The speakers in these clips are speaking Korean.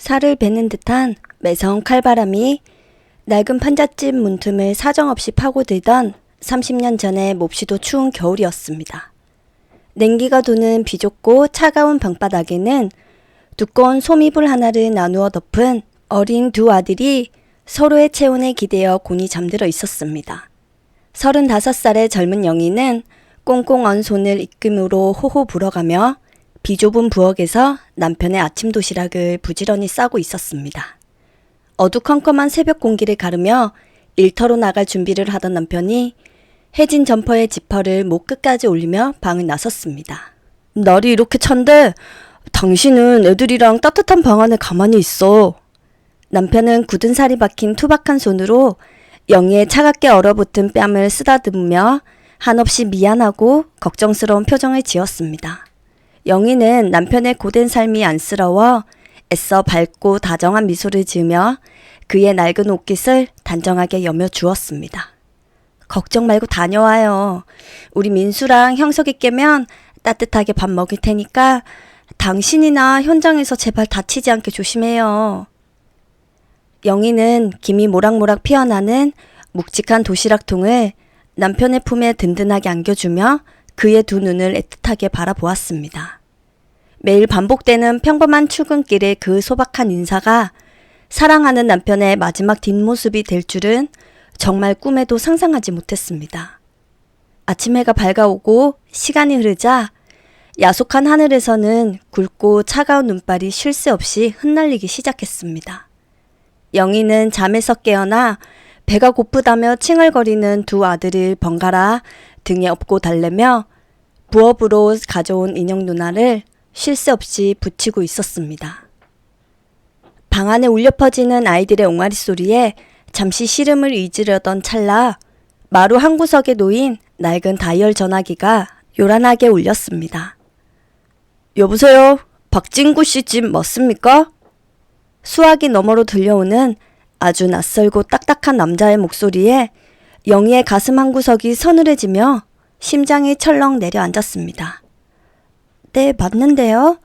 살을 베는 듯한 매서운 칼바람이 낡은 판잣집 문틈을 사정없이 파고들던 30년 전의 몹시도 추운 겨울이었습니다. 냉기가 도는 비좁고 차가운 방바닥에는 두꺼운 솜이불 하나를 나누어 덮은 어린 두 아들이 서로의 체온에 기대어 곤히 잠들어 있었습니다. 35살의 젊은 영희는 꽁꽁 언 손을 입금으로 호호 불어가며 비좁은 부엌에서 남편의 아침 도시락을 부지런히 싸고 있었습니다. 어두컴컴한 새벽 공기를 가르며 일터로 나갈 준비를 하던 남편이 해진 점퍼의 지퍼를 목 끝까지 올리며 방을 나섰습니다. 날이 이렇게 찬데 당신은 애들이랑 따뜻한 방 안에 가만히 있어. 남편은 굳은 살이 박힌 투박한 손으로 영희의 차갑게 얼어붙은 뺨을 쓰다듬으며 한없이 미안하고 걱정스러운 표정을 지었습니다. 영희는 남편의 고된 삶이 안쓰러워 애써 밝고 다정한 미소를 지으며 그의 낡은 옷깃을 단정하게 여며 주었습니다. 걱정 말고 다녀와요. 우리 민수랑 형석이 깨면 따뜻하게 밥 먹을 테니까 당신이나 현장에서 제발 다치지 않게 조심해요. 영희는 김이 모락모락 피어나는 묵직한 도시락통을 남편의 품에 든든하게 안겨주며 그의 두 눈을 애틋하게 바라보았습니다. 매일 반복되는 평범한 출근길의 그 소박한 인사가 사랑하는 남편의 마지막 뒷모습이 될 줄은 정말 꿈에도 상상하지 못했습니다. 아침 해가 밝아오고 시간이 흐르자 야속한 하늘에서는 굵고 차가운 눈발이 쉴 새 없이 흩날리기 시작했습니다. 영희는 잠에서 깨어나 배가 고프다며 칭얼거리는 두 아들을 번갈아 등에 업고 달래며 부업으로 가져온 인형 누나를 쉴 새 없이 붙이고 있었습니다. 방 안에 울려 퍼지는 아이들의 옹알이 소리에 잠시 시름을 잊으려던 찰나 마루 한 구석에 놓인 낡은 다이얼 전화기가 요란하게 울렸습니다. 여보세요? 박진구 씨 집 맞습니까? 수화기 너머로 들려오는 아주 낯설고 딱딱한 남자의 목소리에 영희의 가슴 한 구석이 서늘해지며 심장이 철렁 내려앉았습니다. 네, 맞는데요?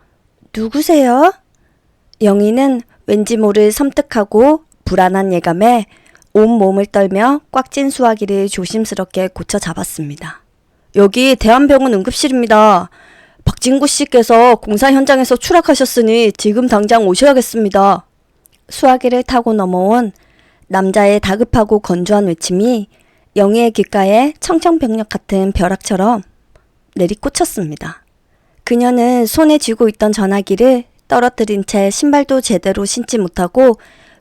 누구세요? 영희는 왠지 모를 섬뜩하고 불안한 예감에 온몸을 떨며 꽉 찐 수화기를 조심스럽게 고쳐 잡았습니다. 여기 대한병원 응급실입니다. 박진구 씨께서 공사 현장에서 추락하셨으니 지금 당장 오셔야겠습니다. 수화기를 타고 넘어온 남자의 다급하고 건조한 외침이 영희의 귓가에 청천벽력 같은 벼락처럼 내리꽂혔습니다. 그녀는 손에 쥐고 있던 전화기를 떨어뜨린 채 신발도 제대로 신지 못하고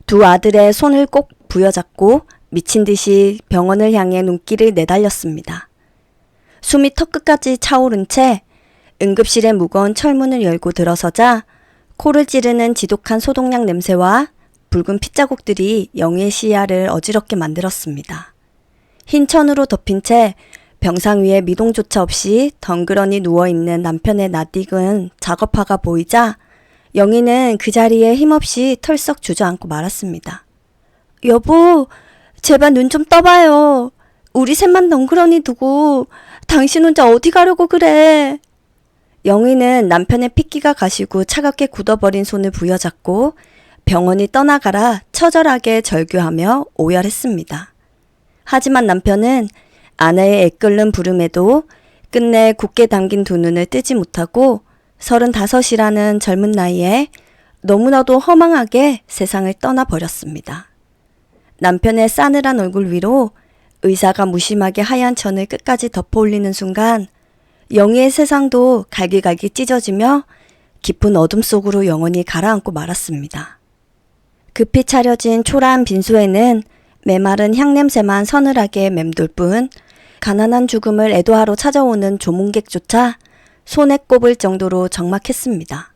두 아들의 손을 꼭 부여잡고 미친 듯이 병원을 향해 눈길을 내달렸습니다. 숨이 턱끝까지 차오른 채 응급실의 무거운 철문을 열고 들어서자 코를 찌르는 지독한 소독약 냄새와 붉은 핏자국들이 영희의 시야를 어지럽게 만들었습니다. 흰 천으로 덮인 채 병상 위에 미동조차 없이 덩그러니 누워있는 남편의 낯익은 작업화가 보이자 영희는 그 자리에 힘없이 털썩 주저앉고 말았습니다. 여보, 제발 눈 좀 떠봐요. 우리 셋만 덩그러니 두고 당신 혼자 어디 가려고 그래. 영희는 남편의 핏기가 가시고 차갑게 굳어버린 손을 부여잡고 병원이 떠나가라 처절하게 절규하며 오열했습니다. 하지만 남편은 아내의 애끓는 부름에도 끝내 굳게 담긴 두 눈을 뜨지 못하고 35이라는 젊은 나이에 너무나도 허망하게 세상을 떠나버렸습니다. 남편의 싸늘한 얼굴 위로 의사가 무심하게 하얀 천을 끝까지 덮어올리는 순간 영희의 세상도 갈기갈기 찢어지며 깊은 어둠 속으로 영원히 가라앉고 말았습니다. 급히 차려진 초라한 빈소에는 메마른 향냄새만 서늘하게 맴돌 뿐 가난한 죽음을 애도하러 찾아오는 조문객조차 손에 꼽을 정도로 적막했습니다.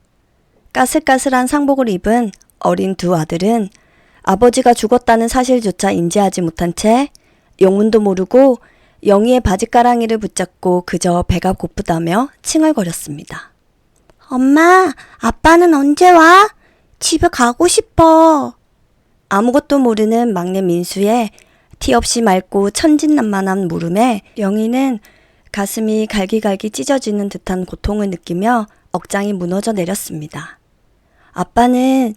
까슬까슬한 상복을 입은 어린 두 아들은 아버지가 죽었다는 사실조차 인지하지 못한 채 영문도 모르고 영희의 바지가랑이를 붙잡고 그저 배가 고프다며 칭얼거렸습니다. 엄마, 아빠는 언제 와? 집에 가고 싶어. 아무것도 모르는 막내 민수의 티 없이 맑고 천진난만한 물음에 영희는 가슴이 갈기갈기 찢어지는 듯한 고통을 느끼며 억장이 무너져 내렸습니다. 아빠는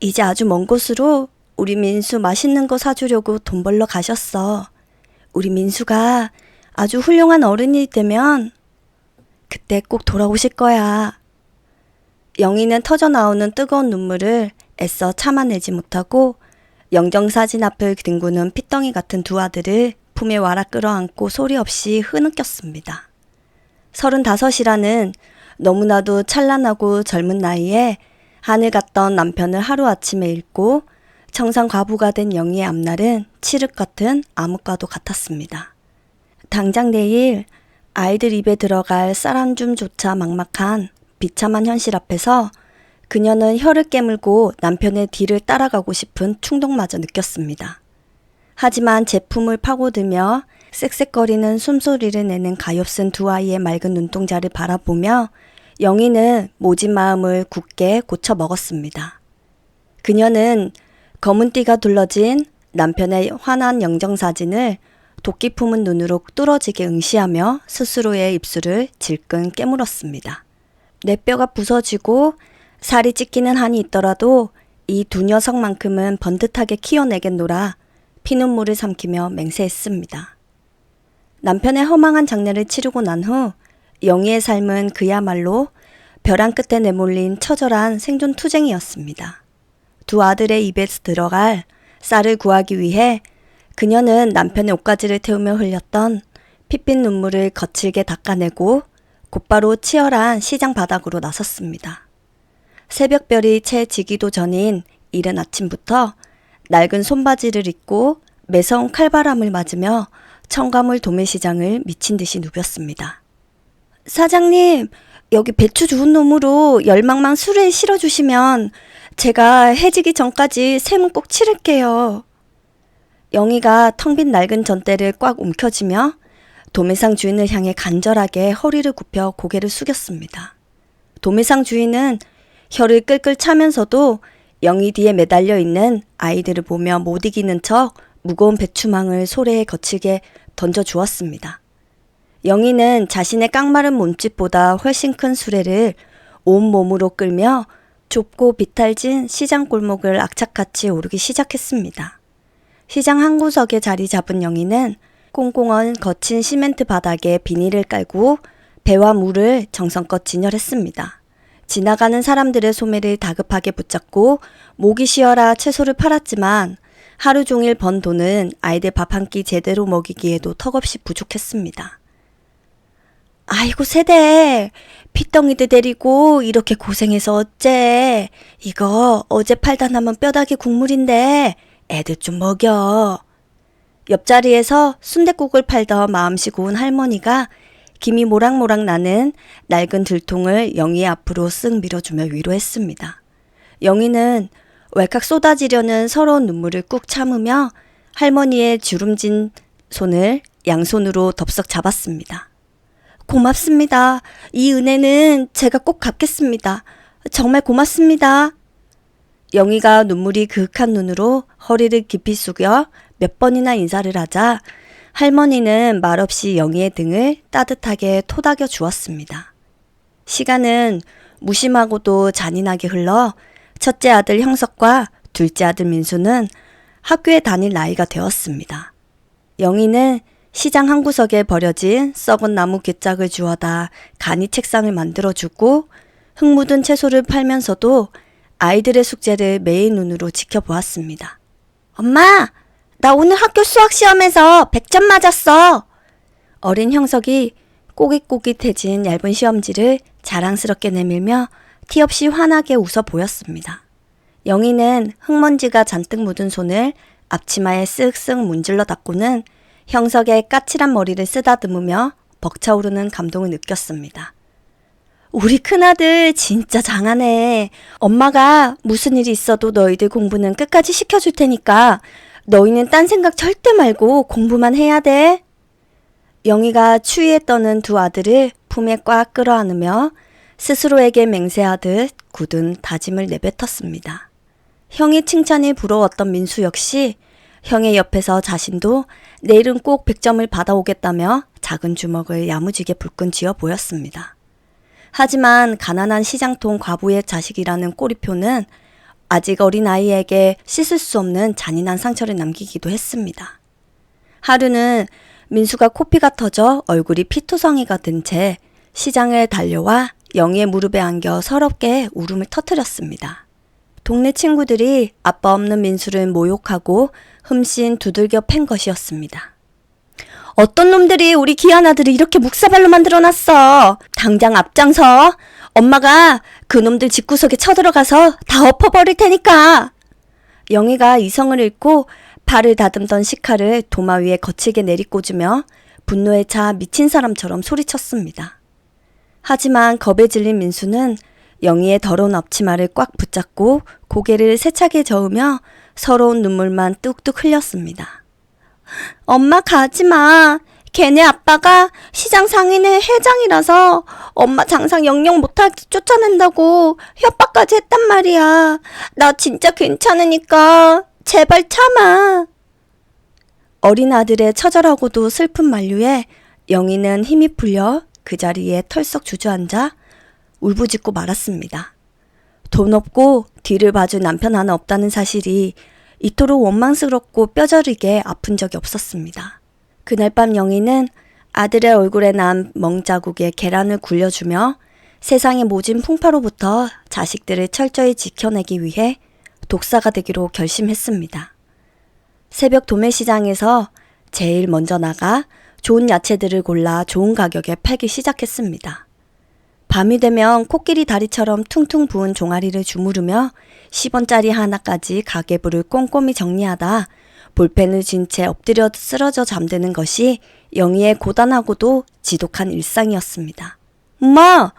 이제 아주 먼 곳으로 우리 민수 맛있는 거 사주려고 돈 벌러 가셨어. 우리 민수가 아주 훌륭한 어른이 되면 그때 꼭 돌아오실 거야. 영희는 터져나오는 뜨거운 눈물을 애써 참아내지 못하고 영정사진 앞을 뒹구는 핏덩이 같은 두 아들을 품에 와라 끌어안고 소리 없이 흐느꼈습니다. 35이라는 너무나도 찬란하고 젊은 나이에 하늘 같던 남편을 하루아침에 잃고 청산 과부가 된 영희의 앞날은 칠흑 같은 암흑과도 같았습니다. 당장 내일 아이들 입에 들어갈 쌀 한 줌조차 막막한 비참한 현실 앞에서 그녀는 혀를 깨물고 남편의 뒤를 따라가고 싶은 충동마저 느꼈습니다. 하지만 제품을 파고들며 쌕쌕거리는 숨소리를 내는 가엾은 두 아이의 맑은 눈동자를 바라보며 영희는 모진 마음을 굳게 고쳐 먹었습니다. 그녀는 검은 띠가 둘러진 남편의 환한 영정사진을 도끼 품은 눈으로 뚫어지게 응시하며 스스로의 입술을 질끈 깨물었습니다. 내 뼈가 부서지고 살이 찢기는 한이 있더라도 이 두 녀석만큼은 번듯하게 키워내겠노라 피눈물을 삼키며 맹세했습니다. 남편의 허망한 장례를 치르고 난 후 영희의 삶은 그야말로 벼랑 끝에 내몰린 처절한 생존 투쟁이었습니다. 두 아들의 입에 들어갈 쌀을 구하기 위해 그녀는 남편의 옷가지를 태우며 흘렸던 핏빛 눈물을 거칠게 닦아내고 곧바로 치열한 시장 바닥으로 나섰습니다. 새벽별이 채 지기도 전인 이른 아침부터 낡은 손바지를 입고 매서운 칼바람을 맞으며 청가물 도매시장을 미친 듯이 누볐습니다. 사장님, 여기 배추 주운 놈으로 열망만 술에 실어주시면 제가 해지기 전까지 세문 꼭 치를게요. 영희가 텅 빈 낡은 전대를 꽉 움켜쥐며 도매상 주인을 향해 간절하게 허리를 굽혀 고개를 숙였습니다. 도매상 주인은 혀를 끌끌 차면서도 영희 뒤에 매달려 있는 아이들을 보며 못 이기는 척 무거운 배추망을 소래에 거칠게 던져주었습니다. 영희는 자신의 깡마른 몸집보다 훨씬 큰 수레를 온몸으로 끌며 좁고 비탈진 시장 골목을 악착같이 오르기 시작했습니다. 시장 한 구석에 자리 잡은 영희는 꽁꽁한 거친 시멘트 바닥에 비닐을 깔고 배와 물을 정성껏 진열했습니다. 지나가는 사람들의 소매를 다급하게 붙잡고 목이 쉬어라 채소를 팔았지만 하루 종일 번 돈은 아이들 밥 한 끼 제대로 먹이기에도 턱없이 부족했습니다. 아이고 세대, 핏덩이들 데리고 이렇게 고생해서 어째. 이거 어제 팔다 남은 뼈다귀 국물인데 애들 좀 먹여. 옆자리에서 순댓국을 팔던 마음씨 고운 할머니가 김이 모락모락 나는 낡은 들통을 영희 앞으로 쓱 밀어주며 위로했습니다. 영희는 왈칵 쏟아지려는 서러운 눈물을 꾹 참으며 할머니의 주름진 손을 양손으로 덥석 잡았습니다. 고맙습니다. 이 은혜는 제가 꼭 갚겠습니다. 정말 고맙습니다. 영희가 눈물이 그윽한 눈으로 허리를 깊이 숙여 몇 번이나 인사를 하자 할머니는 말없이 영희의 등을 따뜻하게 토닥여 주었습니다. 시간은 무심하고도 잔인하게 흘러 첫째 아들 형석과 둘째 아들 민수는 학교에 다닐 나이가 되었습니다. 영희는 시장 한 구석에 버려진 썩은 나무 괴짝을 주워다 간이 책상을 만들어주고 흙 묻은 채소를 팔면서도 아이들의 숙제를 매의 눈으로 지켜보았습니다. 엄마! 나 오늘 학교 수학시험에서 100점 맞았어! 어린 형석이 꼬깃꼬깃해진 얇은 시험지를 자랑스럽게 내밀며 티 없이 환하게 웃어 보였습니다. 영희는 흙먼지가 잔뜩 묻은 손을 앞치마에 쓱쓱 문질러 닦고는 형석의 까칠한 머리를 쓰다듬으며 벅차오르는 감동을 느꼈습니다. 우리 큰아들 진짜 장하네. 엄마가 무슨 일이 있어도 너희들 공부는 끝까지 시켜줄 테니까 너희는 딴 생각 절대 말고 공부만 해야 돼. 영희가 추위에 떠는 두 아들을 품에 꽉 끌어안으며 스스로에게 맹세하듯 굳은 다짐을 내뱉었습니다. 형의 칭찬이 부러웠던 민수 역시 형의 옆에서 자신도 내일은 꼭 100점을 받아오겠다며 작은 주먹을 야무지게 불끈 쥐어 보였습니다. 하지만 가난한 시장통 과부의 자식이라는 꼬리표는 아직 어린 아이에게 씻을 수 없는 잔인한 상처를 남기기도 했습니다. 하루는 민수가 코피가 터져 얼굴이 피투성이가 된 채 시장을 달려와 영희의 무릎에 안겨 서럽게 울음을 터뜨렸습니다. 동네 친구들이 아빠 없는 민수를 모욕하고 흠씬 두들겨 팬 것이었습니다. 어떤 놈들이 우리 귀한 아들을 이렇게 묵사발로 만들어놨어. 당장 앞장서. 엄마가 그놈들 집구석에 쳐들어가서 다 엎어버릴 테니까. 영희가 이성을 잃고 발을 다듬던 시카를 도마 위에 거칠게 내리꽂으며 분노에 차 미친 사람처럼 소리쳤습니다. 하지만 겁에 질린 민수는 영희의 더러운 앞치마를 꽉 붙잡고 고개를 세차게 저으며 서러운 눈물만 뚝뚝 흘렸습니다. 엄마 가지마. 걔네 아빠가 시장 상인회 회장이라서 엄마 장상 영영 못하게 쫓아낸다고 협박까지 했단 말이야. 나 진짜 괜찮으니까 제발 참아. 어린 아들의 처절하고도 슬픈 만류에 영희는 힘이 풀려 그 자리에 털썩 주저앉아 울부짖고 말았습니다. 돈 없고 뒤를 봐줄 남편 하나 없다는 사실이 이토록 원망스럽고 뼈저리게 아픈 적이 없었습니다. 그날 밤 영희는 아들의 얼굴에 난 멍자국에 계란을 굴려주며 세상의 모진 풍파로부터 자식들을 철저히 지켜내기 위해 독사가 되기로 결심했습니다. 새벽 도매시장에서 제일 먼저 나가 좋은 야채들을 골라 좋은 가격에 팔기 시작했습니다. 밤이 되면 코끼리 다리처럼 퉁퉁 부은 종아리를 주무르며 10원짜리 하나까지 가계부를 꼼꼼히 정리하다 볼펜을 쥔 채 엎드려 쓰러져 잠드는 것이 영희의 고단하고도 지독한 일상이었습니다. 엄마,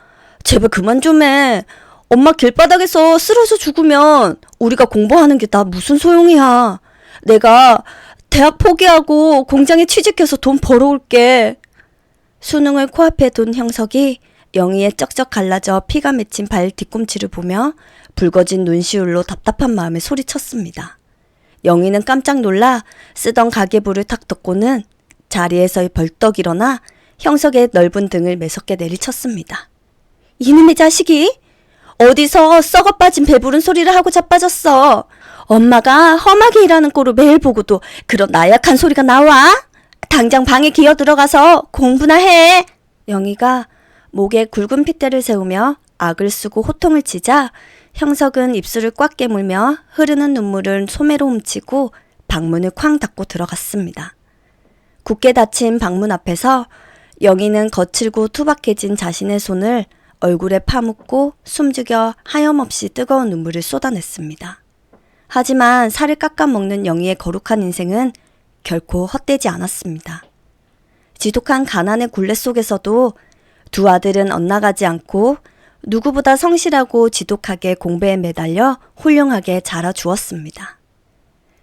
제발 그만 좀 해. 엄마 길바닥에서 쓰러져 죽으면 우리가 공부하는 게 다 무슨 소용이야. 내가 대학 포기하고 공장에 취직해서 돈 벌어올게. 수능을 코앞에 둔 형석이 영희의 쩍쩍 갈라져 피가 맺힌 발 뒤꿈치를 보며 붉어진 눈시울로 답답한 마음에 소리쳤습니다. 영희는 깜짝 놀라 쓰던 가계부를 탁 덮고는 자리에서 벌떡 일어나 형석의 넓은 등을 매섭게 내리쳤습니다. 이놈의 자식이 어디서 썩어 빠진 배부른 소리를 하고 자빠졌어. 엄마가 험하게 일하는 꼴을 매일 보고도 그런 나약한 소리가 나와? 당장 방에 기어 들어가서 공부나 해. 영희가 목에 굵은 핏대를 세우며 악을 쓰고 호통을 치자 형석은 입술을 꽉 깨물며 흐르는 눈물을 소매로 훔치고 방문을 쾅 닫고 들어갔습니다. 굳게 닫힌 방문 앞에서 영희는 거칠고 투박해진 자신의 손을 얼굴에 파묻고 숨죽여 하염없이 뜨거운 눈물을 쏟아냈습니다. 하지만 살을 깎아먹는 영희의 거룩한 인생은 결코 헛되지 않았습니다. 지독한 가난의 굴레 속에서도 두 아들은 엇나가지 않고 누구보다 성실하고 지독하게 공부에 매달려 훌륭하게 자라주었습니다.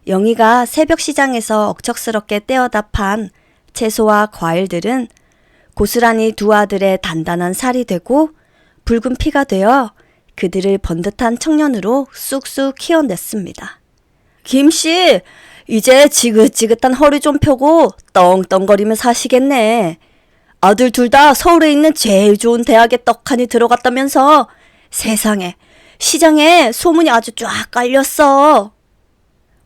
영희가 새벽 시장에서 억척스럽게 떼어다 판 채소와 과일들은 고스란히 두 아들의 단단한 살이 되고 붉은 피가 되어 그들을 번듯한 청년으로 쑥쑥 키워냈습니다. 김씨, 이제 지긋지긋한 허리 좀 펴고 떵떵거리며 사시겠네. 아들 둘 다 서울에 있는 제일 좋은 대학에 떡하니 들어갔다면서 세상에 시장에 소문이 아주 쫙 깔렸어.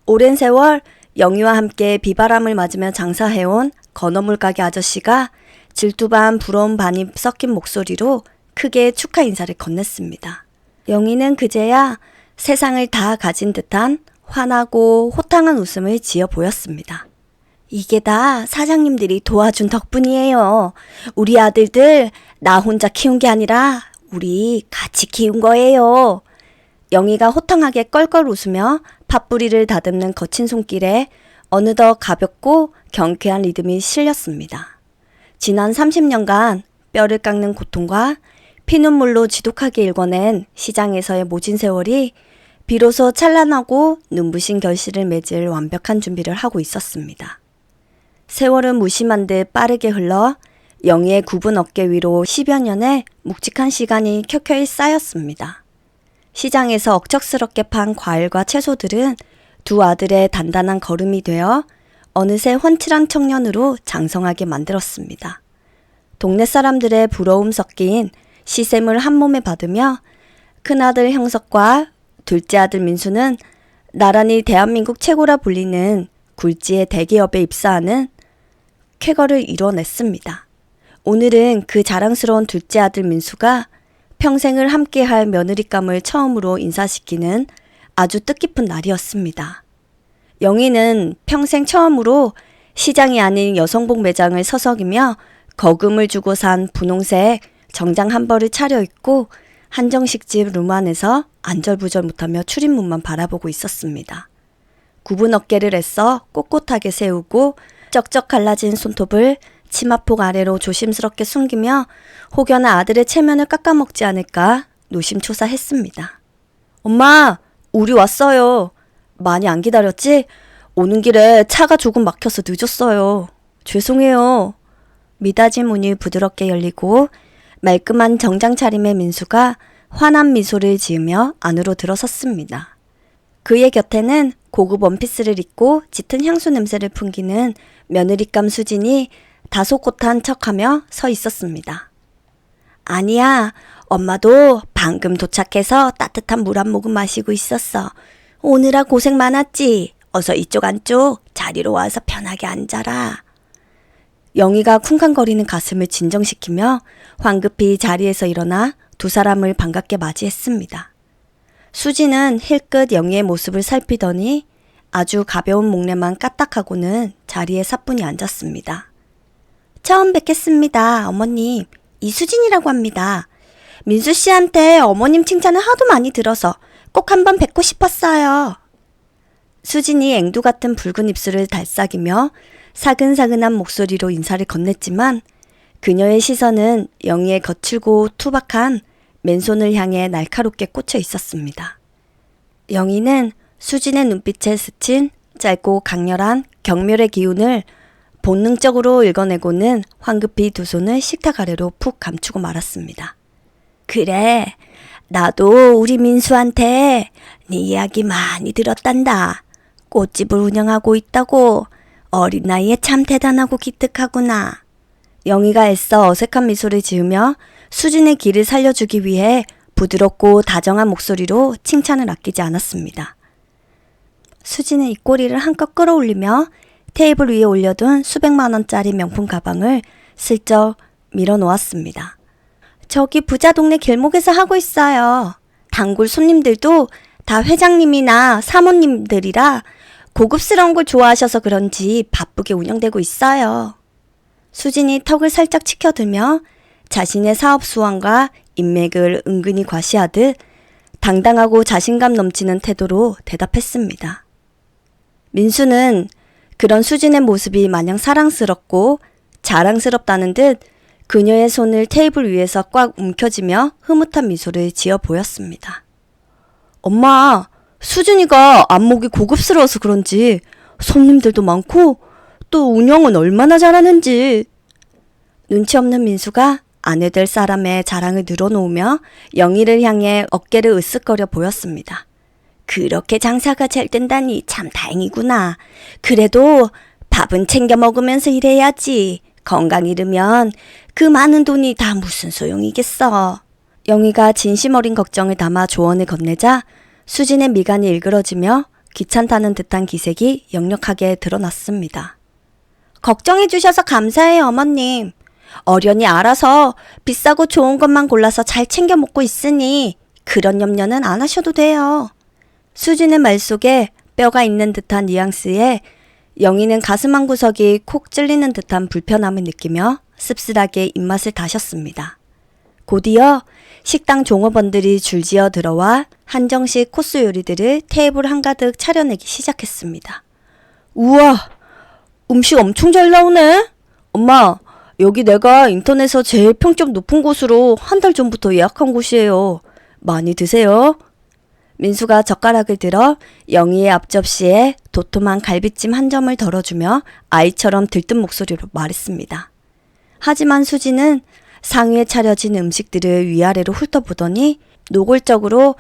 오랜 세월 영희와 함께 비바람을 맞으며 장사해온 건어물 가게 아저씨가 질투 반 부러움 반이 섞인 목소리로 크게 축하 인사를 건넸습니다. 영희는 그제야 세상을 다 가진 듯한 환하고 호탕한 웃음을 지어 보였습니다. 이게 다 사장님들이 도와준 덕분이에요. 우리 아들들 나 혼자 키운 게 아니라 우리 같이 키운 거예요. 영희가 호탕하게 껄껄 웃으며 팥뿌리를 다듬는 거친 손길에 어느덧 가볍고 경쾌한 리듬이 실렸습니다. 지난 30년간 뼈를 깎는 고통과 피눈물로 지독하게 일궈낸 시장에서의 모진 세월이 비로소 찬란하고 눈부신 결실을 맺을 완벽한 준비를 하고 있었습니다. 세월은 무심한 듯 빠르게 흘러 영희의 굽은 어깨 위로 10여 년의 묵직한 시간이 켜켜이 쌓였습니다. 시장에서 억척스럽게 판 과일과 채소들은 두 아들의 단단한 걸음이 되어 어느새 훤칠한 청년으로 장성하게 만들었습니다. 동네 사람들의 부러움 섞인 시샘을 한 몸에 받으며 큰아들 형석과 둘째 아들 민수는 나란히 대한민국 최고라 불리는 굴지의 대기업에 입사하는 쾌거를 이뤄냈습니다. 오늘은 그 자랑스러운 둘째 아들 민수가 평생을 함께할 며느리감을 처음으로 인사시키는 아주 뜻깊은 날이었습니다. 영희는 평생 처음으로 시장이 아닌 여성복 매장을 서성이며 거금을 주고 산 분홍색 정장 한 벌을 차려입고 한정식집 룸 안에서 안절부절 못하며 출입문만 바라보고 있었습니다. 굽은 어깨를 애써 꼿꼿하게 세우고 쩍쩍 갈라진 손톱을 치마폭 아래로 조심스럽게 숨기며 혹여나 아들의 체면을 깎아먹지 않을까 노심초사했습니다. 엄마, 우리 왔어요. 많이 안 기다렸지? 오는 길에 차가 조금 막혀서 늦었어요. 죄송해요. 미닫이 문이 부드럽게 열리고 말끔한 정장 차림의 민수가 환한 미소를 지으며 안으로 들어섰습니다. 그의 곁에는 고급 원피스를 입고 짙은 향수 냄새를 풍기는 며느리감 수진이 다소 꽃한 척하며 서 있었습니다. 아니야, 엄마도 방금 도착해서 따뜻한 물 한 모금 마시고 있었어. 오느라 고생 많았지. 어서 이쪽 안쪽 자리로 와서 편하게 앉아라. 영희가 쿵쾅거리는 가슴을 진정시키며 황급히 자리에서 일어나 두 사람을 반갑게 맞이했습니다. 수지는 힐끗 영희의 모습을 살피더니 아주 가벼운 목례만 까딱하고는 자리에 사뿐히 앉았습니다. 처음 뵙겠습니다, 어머님. 이수진이라고 합니다. 민수 씨한테 어머님 칭찬을 하도 많이 들어서 꼭 한번 뵙고 싶었어요. 수진이 앵두 같은 붉은 입술을 달싹이며 사근사근한 목소리로 인사를 건넸지만 그녀의 시선은 영희의 거칠고 투박한 맨손을 향해 날카롭게 꽂혀 있었습니다. 영희는 수진의 눈빛에 스친 짧고 강렬한 경멸의 기운을 본능적으로 읽어내고는 황급히 두 손을 식탁 아래로 푹 감추고 말았습니다. 그래, 나도 우리 민수한테 네 이야기 많이 들었단다. 꽃집을 운영하고 있다고. 어린 나이에 참 대단하고 기특하구나. 영희가 애써 어색한 미소를 지으며 수진의 길을 살려주기 위해 부드럽고 다정한 목소리로 칭찬을 아끼지 않았습니다. 수진은 입꼬리를 한껏 끌어올리며 테이블 위에 올려둔 수백만 원짜리 명품 가방을 슬쩍 밀어놓았습니다. 저기 부자 동네 길목에서 하고 있어요. 단골 손님들도 다 회장님이나 사모님들이라 고급스러운 걸 좋아하셔서 그런지 바쁘게 운영되고 있어요. 수진이 턱을 살짝 치켜들며 자신의 사업 수완과 인맥을 은근히 과시하듯 당당하고 자신감 넘치는 태도로 대답했습니다. 민수는 그런 수진의 모습이 마냥 사랑스럽고 자랑스럽다는 듯 그녀의 손을 테이블 위에서 꽉 움켜쥐며 흐뭇한 미소를 지어 보였습니다. 엄마, 수진이가 안목이 고급스러워서 그런지 손님들도 많고 또 운영은 얼마나 잘하는지. 눈치 없는 민수가 아내 될 사람의 자랑을 늘어놓으며 영희를 향해 어깨를 으쓱거려 보였습니다. 그렇게 장사가 잘 된다니 참 다행이구나. 그래도 밥은 챙겨 먹으면서 일해야지. 건강 잃으면 그 많은 돈이 다 무슨 소용이겠어. 영희가 진심 어린 걱정을 담아 조언을 건네자 수진의 미간이 일그러지며 귀찮다는 듯한 기색이 역력하게 드러났습니다. 걱정해 주셔서 감사해요, 어머님. 어련히 알아서 비싸고 좋은 것만 골라서 잘 챙겨 먹고 있으니 그런 염려는 안 하셔도 돼요. 수진의 말 속에 뼈가 있는 듯한 뉘앙스에 영희는 가슴 한 구석이 콕 찔리는 듯한 불편함을 느끼며 씁쓸하게 입맛을 다셨습니다. 곧이어 식당 종업원들이 줄지어 들어와 한정식 코스 요리들을 테이블 한가득 차려내기 시작했습니다. 우와, 음식 엄청 잘 나오네. 엄마, 여기 내가 인터넷에서 제일 평점 높은 곳으로 한 달 전부터 예약한 곳이에요. 많이 드세요. 민수가 젓가락을 들어 영희의 앞접시에 도톰한 갈비찜 한 점을 덜어주며 아이처럼 들뜬 목소리로 말했습니다. 하지만 수지는 상위에 차려진 음식들을 위아래로 훑어보더니 노골적으로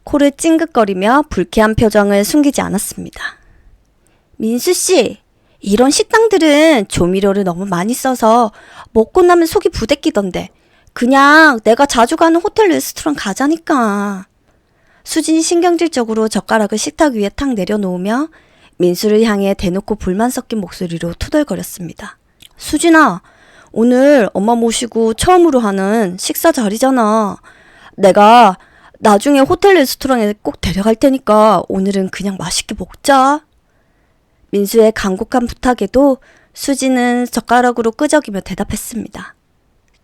코를 찡긋거리며 불쾌한 표정을 숨기지 않았습니다. 민수씨, 이런 식당들은 조미료를 너무 많이 써서 먹고 나면 속이 부대끼던데 그냥 내가 자주 가는 호텔 레스토랑 가자니까. 수진이 신경질적으로 젓가락을 식탁 위에 탁 내려놓으며 민수를 향해 대놓고 불만 섞인 목소리로 투덜거렸습니다. 수진아, 오늘 엄마 모시고 처음으로 하는 식사 자리잖아. 내가 나중에 호텔 레스토랑에 꼭 데려갈 테니까 오늘은 그냥 맛있게 먹자. 민수의 간곡한 부탁에도 수진은 젓가락으로 끄적이며 대답했습니다.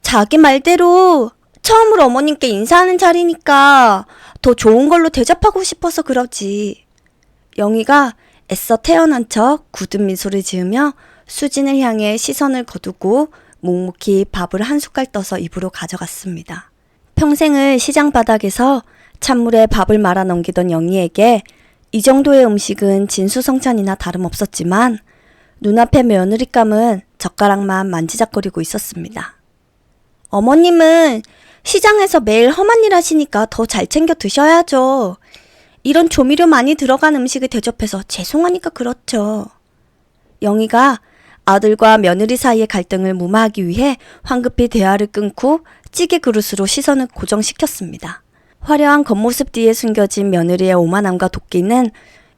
자기 말대로 처음으로 어머님께 인사하는 자리니까 더 좋은 걸로 대접하고 싶어서 그러지. 영희가 애써 태어난 척 굳은 미소를 지으며 수진을 향해 시선을 거두고 묵묵히 밥을 한 숟갈 떠서 입으로 가져갔습니다. 평생을 시장 바닥에서 찬물에 밥을 말아 넘기던 영희에게 이 정도의 음식은 진수성찬이나 다름없었지만 눈앞의 며느리감은 젓가락만 만지작거리고 있었습니다. 어머님은 시장에서 매일 험한 일 하시니까 더 잘 챙겨 드셔야죠. 이런 조미료 많이 들어간 음식을 대접해서 죄송하니까 그렇죠. 영희가 아들과 며느리 사이의 갈등을 무마하기 위해 황급히 대화를 끊고 찌개 그릇으로 시선을 고정시켰습니다. 화려한 겉모습 뒤에 숨겨진 며느리의 오만함과 도끼는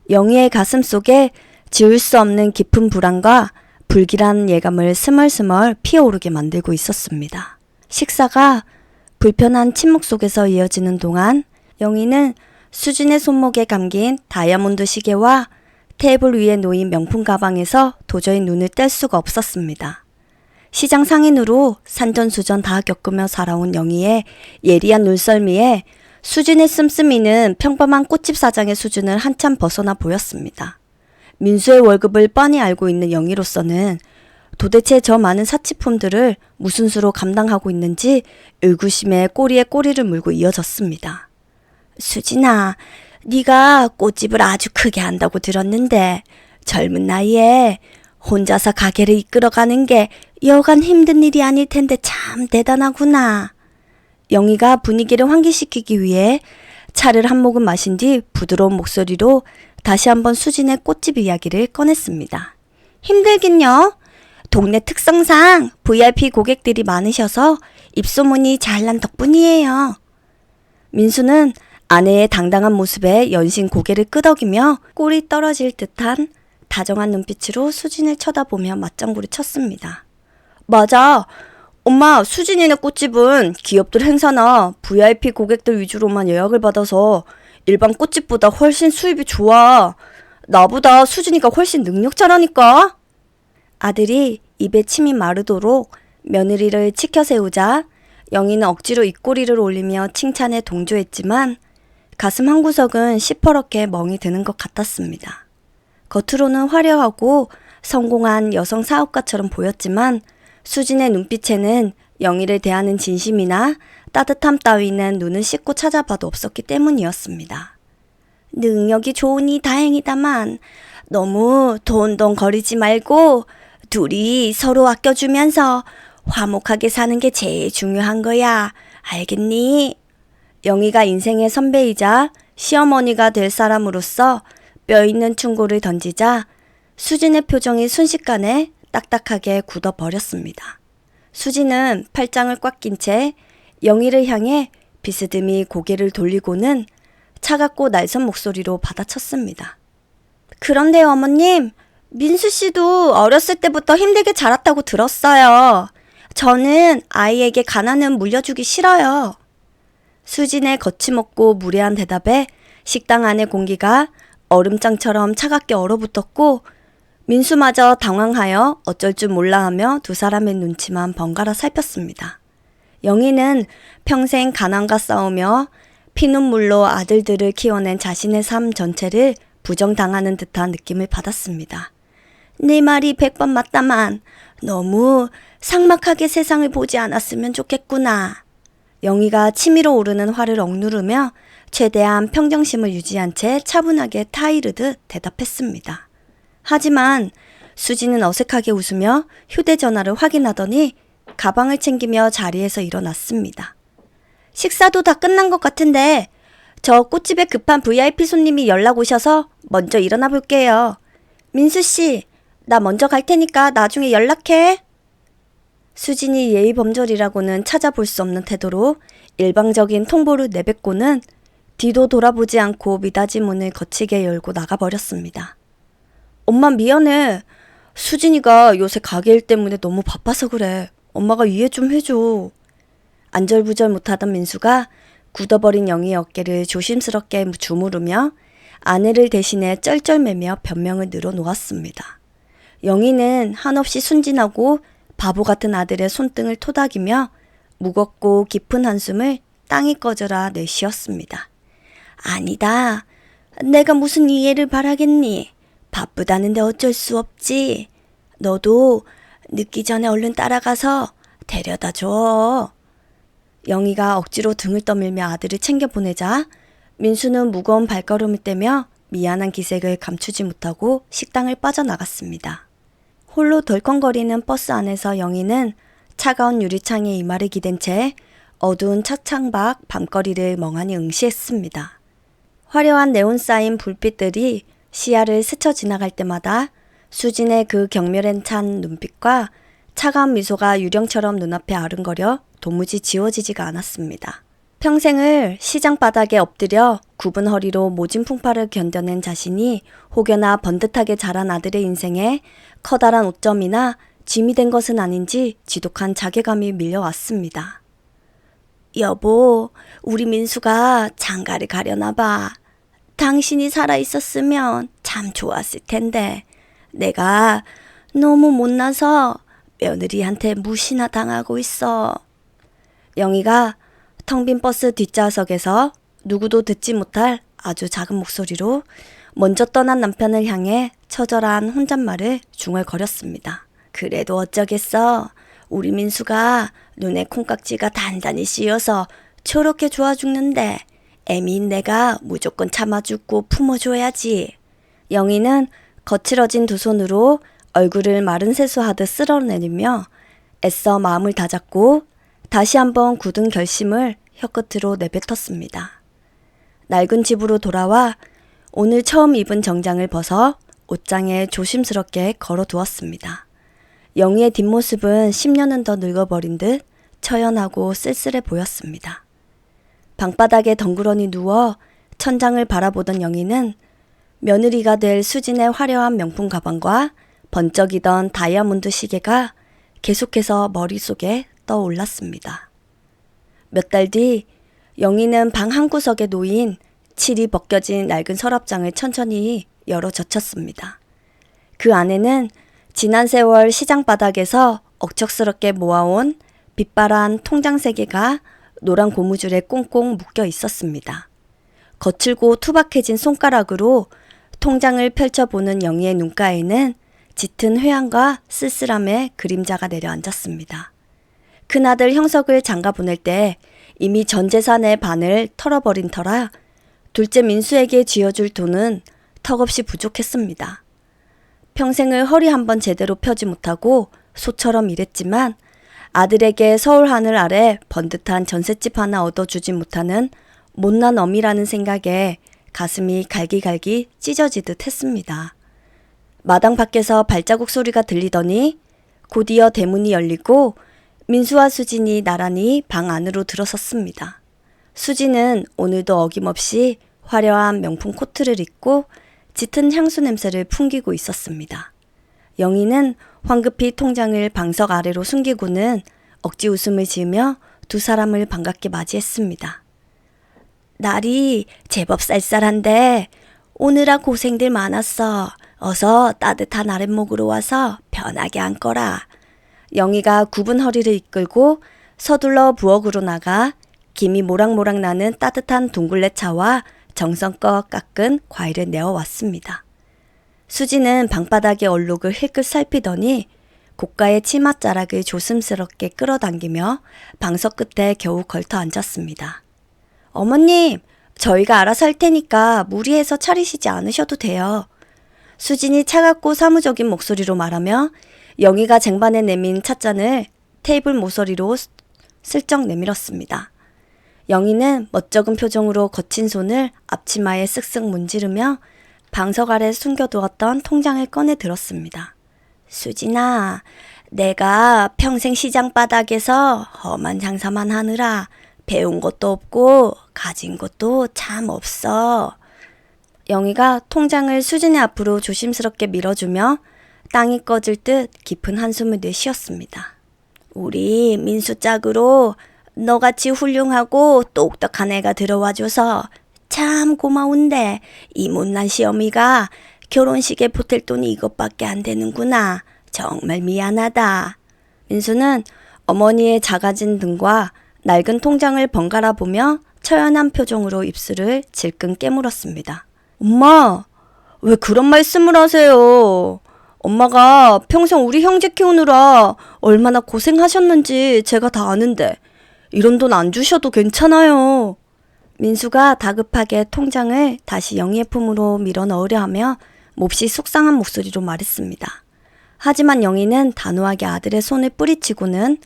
영희의 가슴 속에 지울 수 없는 깊은 불안과 불길한 예감을 스멀스멀 피어오르게 만들고 있었습니다. 식사가 불편한 침묵 속에서 이어지는 동안 영희는 수진의 손목에 감긴 다이아몬드 시계와 테이블 위에 놓인 명품 가방에서 도저히 눈을 뗄 수가 없었습니다. 시장 상인으로 산전수전 다 겪으며 살아온 영희의 예리한 눈썰미에 수진의 씀씀이는 평범한 꽃집 사장의 수준을 한참 벗어나 보였습니다. 민수의 월급을 뻔히 알고 있는 영희로서는 도대체 저 많은 사치품들을 무슨 수로 감당하고 있는지 의구심에 꼬리에 꼬리를 물고 이어졌습니다. 수진아, 네가 꽃집을 아주 크게 한다고 들었는데 젊은 나이에 혼자서 가게를 이끌어가는 게 여간 힘든 일이 아닐 텐데 참 대단하구나. 영희가 분위기를 환기시키기 위해 차를 한 모금 마신 뒤 부드러운 목소리로 다시 한번 수진의 꽃집 이야기를 꺼냈습니다. 힘들긴요. 동네 특성상 VIP 고객들이 많으셔서 입소문이 잘 난 덕분이에요. 민수는 아내의 당당한 모습에 연신 고개를 끄덕이며 꼴이 떨어질 듯한 다정한 눈빛으로 수진을 쳐다보며 맞장구를 쳤습니다. 맞아. 엄마, 수진이네 꽃집은 기업들 행사나 VIP 고객들 위주로만 예약을 받아서 일반 꽃집보다 훨씬 수입이 좋아. 나보다 수진이가 훨씬 능력자라니까. 아들이 입에 침이 마르도록 며느리를 치켜 세우자 영희는 억지로 입꼬리를 올리며 칭찬에 동조했지만 가슴 한구석은 시퍼렇게 멍이 드는 것 같았습니다. 겉으로는 화려하고 성공한 여성 사업가처럼 보였지만 수진의 눈빛에는 영희를 대하는 진심이나 따뜻함 따위는 눈을 씻고 찾아봐도 없었기 때문이었습니다. 능력이 좋으니 다행이다만 너무 돈돈거리지 말고 둘이 서로 아껴주면서 화목하게 사는 게 제일 중요한 거야. 알겠니? 영희가 인생의 선배이자 시어머니가 될 사람으로서 뼈있는 충고를 던지자 수진의 표정이 순식간에 딱딱하게 굳어버렸습니다. 수진은 팔짱을 꽉 낀 채 영희를 향해 비스듬히 고개를 돌리고는 차갑고 날선 목소리로 받아쳤습니다. 그런데요, 어머님. 민수 씨도 어렸을 때부터 힘들게 자랐다고 들었어요. 저는 아이에게 가난은 물려주기 싫어요. 수진의 거침없고 무례한 대답에 식당 안의 공기가 얼음장처럼 차갑게 얼어붙었고 민수마저 당황하여 어쩔 줄 몰라 하며 두 사람의 눈치만 번갈아 살폈습니다. 영희는 평생 가난과 싸우며 피눈물로 아들들을 키워낸 자신의 삶 전체를 부정당하는 듯한 느낌을 받았습니다. 네 말이 100번 맞다만 너무 삭막하게 세상을 보지 않았으면 좋겠구나. 영희가 치밀어 오르는 화를 억누르며 최대한 평정심을 유지한 채 차분하게 타이르듯 대답했습니다. 하지만 수지는 어색하게 웃으며 휴대전화를 확인하더니 가방을 챙기며 자리에서 일어났습니다. 식사도 다 끝난 것 같은데 저 꽃집에 급한 VIP 손님이 연락 오셔서 먼저 일어나 볼게요. 민수씨, 나 먼저 갈 테니까 나중에 연락해. 수진이 예의범절이라고는 찾아볼 수 없는 태도로 일방적인 통보를 내뱉고는 뒤도 돌아보지 않고 미닫이 문을 거치게 열고 나가버렸습니다. 엄마 미안해. 수진이가 요새 가게 일 때문에 너무 바빠서 그래. 엄마가 이해 좀 해줘. 안절부절 못하던 민수가 굳어버린 영희의 어깨를 조심스럽게 주무르며 아내를 대신해 쩔쩔매며 변명을 늘어놓았습니다. 영희는 한없이 순진하고 바보 같은 아들의 손등을 토닥이며 무겁고 깊은 한숨을 땅이 꺼져라 내쉬었습니다. 아니다. 내가 무슨 이해를 바라겠니? 바쁘다는데 어쩔 수 없지. 너도 늦기 전에 얼른 따라가서 데려다 줘. 영희가 억지로 등을 떠밀며 아들을 챙겨보내자 민수는 무거운 발걸음을 떼며 미안한 기색을 감추지 못하고 식당을 빠져나갔습니다. 홀로 덜컹거리는 버스 안에서 영희는 차가운 유리창에 이마를 기댄 채 어두운 차창 밖 밤거리를 멍하니 응시했습니다. 화려한 네온 사인 불빛들이 시야를 스쳐 지나갈 때마다 수진의 그 경멸에 찬 눈빛과 차가운 미소가 유령처럼 눈앞에 아른거려 도무지 지워지지가 않았습니다. 평생을 시장 바닥에 엎드려 굽은 허리로 모진 풍파를 견뎌낸 자신이 혹여나 번듯하게 자란 아들의 인생에 커다란 오점이나 짐이 된 것은 아닌지 지독한 자괴감이 밀려왔습니다. 여보, 우리 민수가 장가를 가려나 봐. 당신이 살아있었으면 참 좋았을 텐데 내가 너무 못나서 며느리한테 무시나 당하고 있어. 영희가 텅 빈 버스 뒷좌석에서 누구도 듣지 못할 아주 작은 목소리로 먼저 떠난 남편을 향해 처절한 혼잣말을 중얼거렸습니다. 그래도 어쩌겠어. 우리 민수가 눈에 콩깍지가 단단히 씌어서 저렇게 좋아 죽는데 애미인 내가 무조건 참아주고 품어줘야지. 영희는 거칠어진 두 손으로 얼굴을 마른 세수하듯 쓸어내리며 애써 마음을 다잡고 다시 한번 굳은 결심을 혀끝으로 내뱉었습니다. 낡은 집으로 돌아와 오늘 처음 입은 정장을 벗어 옷장에 조심스럽게 걸어두었습니다. 영희의 뒷모습은 10년은 더 늙어버린 듯 처연하고 쓸쓸해 보였습니다. 방바닥에 덩그러니 누워 천장을 바라보던 영희는 며느리가 될 수진의 화려한 명품 가방과 번쩍이던 다이아몬드 시계가 계속해서 머릿속에 떠올랐습니다. 몇 달 뒤 영희는 방 한구석에 놓인 칠이 벗겨진 낡은 서랍장을 천천히 열어 젖혔습니다. 그 안에는 지난 세월 시장 바닥에서 억척스럽게 모아온 빛바란 통장 3개가 노란 고무줄에 꽁꽁 묶여 있었습니다. 거칠고 투박해진 손가락으로 통장을 펼쳐보는 영희의 눈가에는 짙은 회한과 쓸쓸함의 그림자가 내려앉았습니다. 큰아들 형석을 장가 보낼 때 이미 전 재산의 반을 털어버린 터라 둘째 민수에게 쥐어줄 돈은 턱없이 부족했습니다. 평생을 허리 한번 제대로 펴지 못하고 소처럼 일했지만 아들에게 서울 하늘 아래 번듯한 전셋집 하나 얻어주지 못하는 못난 어미라는 생각에 가슴이 갈기갈기 찢어지듯 했습니다. 마당 밖에서 발자국 소리가 들리더니 곧이어 대문이 열리고 민수와 수진이 나란히 방 안으로 들어섰습니다. 수진은 오늘도 어김없이 화려한 명품 코트를 입고 짙은 향수 냄새를 풍기고 있었습니다. 영희는 황급히 통장을 방석 아래로 숨기고는 억지 웃음을 지으며 두 사람을 반갑게 맞이했습니다. 날이 제법 쌀쌀한데 오느라 고생들 많았어. 어서 따뜻한 아랫목으로 와서 편하게 앉거라. 영희가 굽은 허리를 이끌고 서둘러 부엌으로 나가 김이 모락모락 나는 따뜻한 둥글레 차와 정성껏 깎은 과일을 내어왔습니다. 수지는 방바닥의 얼룩을 힐끗 살피더니 고가의 치맛자락을 조심스럽게 끌어당기며 방석 끝에 겨우 걸터 앉았습니다. 어머님, 저희가 알아서 할 테니까 무리해서 차리시지 않으셔도 돼요. 수진이 차갑고 사무적인 목소리로 말하며 영희가 쟁반에 내민 찻잔을 테이블 모서리로 슬쩍 내밀었습니다. 영희는 멋쩍은 표정으로 거친 손을 앞치마에 쓱쓱 문지르며 방석 아래 숨겨두었던 통장을 꺼내 들었습니다. 수진아, 내가 평생 시장 바닥에서 험한 장사만 하느라 배운 것도 없고 가진 것도 참 없어. 영희가 통장을 수진의 앞으로 조심스럽게 밀어주며 땅이 꺼질 듯 깊은 한숨을 내쉬었습니다. 우리 민수 짝으로 너같이 훌륭하고 똑똑한 애가 들어와줘서 참 고마운데 이 못난 시어미가 결혼식에 보탤 돈이 이것밖에 안 되는구나. 정말 미안하다. 민수는 어머니의 작아진 등과 낡은 통장을 번갈아 보며 처연한 표정으로 입술을 질끈 깨물었습니다. 엄마, 왜 그런 말씀을 하세요? 엄마가 평생 우리 형제 키우느라 얼마나 고생하셨는지 제가 다 아는데 이런 돈 안 주셔도 괜찮아요. 민수가 다급하게 통장을 다시 영희의 품으로 밀어 넣으려 하며 몹시 속상한 목소리로 말했습니다. 하지만 영희는 단호하게 아들의 손을 뿌리치고는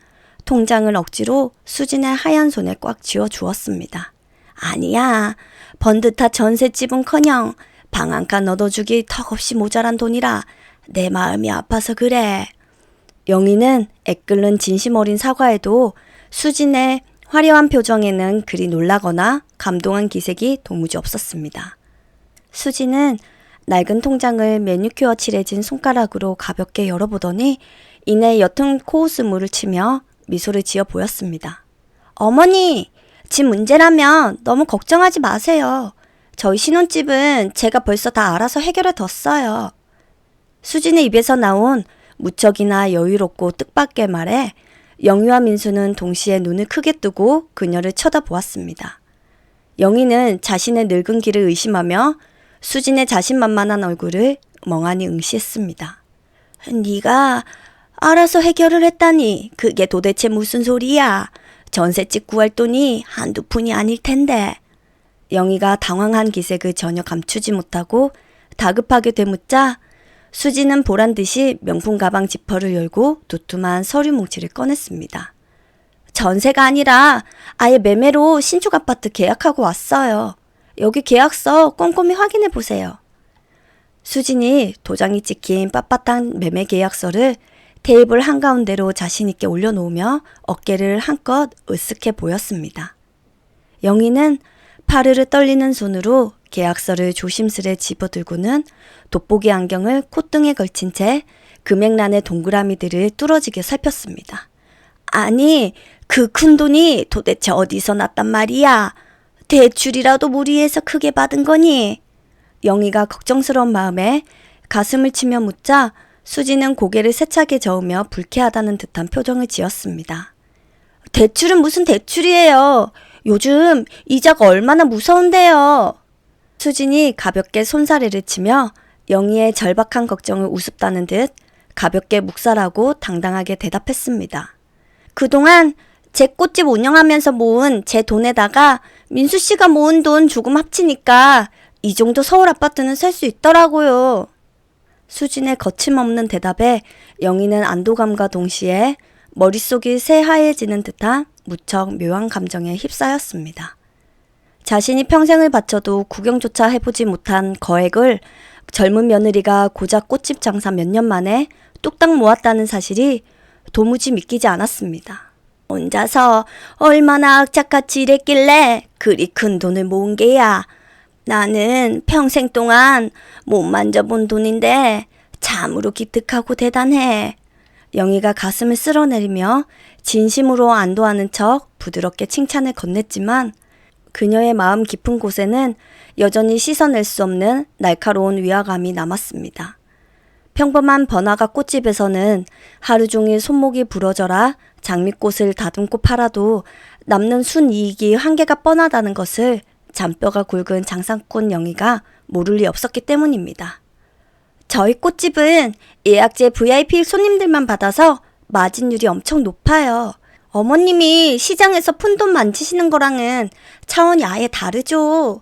통장을 억지로 수진의 하얀 손에 꽉 쥐어 주었습니다. 아니야. 번듯한 전셋집은커녕 방 한 칸 얻어주기 턱없이 모자란 돈이라 내 마음이 아파서 그래. 영희는 애끓는 진심 어린 사과에도 수진의 화려한 표정에는 그리 놀라거나 감동한 기색이 도무지 없었습니다. 수진은 낡은 통장을 매니큐어 칠해진 손가락으로 가볍게 열어보더니 이내 옅은 코웃음을 치며 미소를 지어 보였습니다. 어머니, 집 문제라면 너무 걱정하지 마세요. 저희 신혼집은 제가 벌써 다 알아서 해결해 뒀어요. 수진의 입에서 나온 무척이나 여유롭고 뜻밖의 말에 영희와 민수는 동시에 눈을 크게 뜨고 그녀를 쳐다보았습니다. 영희는 자신의 늙은 기를 의심하며 수진의 자신만만한 얼굴을 멍하니 응시했습니다. 네가 알아서 해결을 했다니 그게 도대체 무슨 소리야. 전셋집 구할 돈이 한두 푼이 아닐 텐데. 영희가 당황한 기색을 전혀 감추지 못하고 다급하게 되묻자 수지는 보란듯이 명품 가방 지퍼를 열고 두툼한 서류 뭉치를 꺼냈습니다. 전세가 아니라 아예 매매로 신축 아파트 계약하고 왔어요. 여기 계약서 꼼꼼히 확인해 보세요. 수진이 도장이 찍힌 빳빳한 매매 계약서를 테이블 한가운데로 자신있게 올려놓으며 어깨를 한껏 으쓱해 보였습니다. 영희는 파르르 떨리는 손으로 계약서를 조심스레 집어들고는 돋보기 안경을 콧등에 걸친 채 금액란의 동그라미들을 뚫어지게 살폈습니다. 아니, 그 큰 돈이 도대체 어디서 났단 말이야? 대출이라도 무리해서 크게 받은 거니? 영희가 걱정스러운 마음에 가슴을 치며 묻자 수지는 고개를 세차게 저으며 불쾌하다는 듯한 표정을 지었습니다. 대출은 무슨 대출이에요. 요즘 이자가 얼마나 무서운데요. 수진이 가볍게 손사래를 치며 영희의 절박한 걱정을 우습다는 듯 가볍게 묵살하고 당당하게 대답했습니다. 그동안 제 꽃집 운영하면서 모은 제 돈에다가 민수 씨가 모은 돈 조금 합치니까 이 정도 서울 아파트는 살 수 있더라고요. 수진의 거침없는 대답에 영희는 안도감과 동시에 머릿속이 새하얘지는 듯한 무척 묘한 감정에 휩싸였습니다. 자신이 평생을 바쳐도 구경조차 해보지 못한 거액을 젊은 며느리가 고작 꽃집 장사 몇 년 만에 뚝딱 모았다는 사실이 도무지 믿기지 않았습니다. 혼자서 얼마나 악착같이 일했길래 그리 큰 돈을 모은 게야. 나는 평생 동안 못 만져본 돈인데 참으로 기특하고 대단해. 영희가 가슴을 쓸어내리며 진심으로 안도하는 척 부드럽게 칭찬을 건넸지만 그녀의 마음 깊은 곳에는 여전히 씻어낼 수 없는 날카로운 위화감이 남았습니다. 평범한 번화가 꽃집에서는 하루 종일 손목이 부러져라 장미꽃을 다듬고 팔아도 남는 순이익이 한계가 뻔하다는 것을 잔뼈가 굵은 장사꾼 영희가 모를 리 없었기 때문입니다. 저희 꽃집은 예약제 VIP 손님들만 받아서 마진율이 엄청 높아요. 어머님이 시장에서 푼돈 만지시는 거랑은 차원이 아예 다르죠.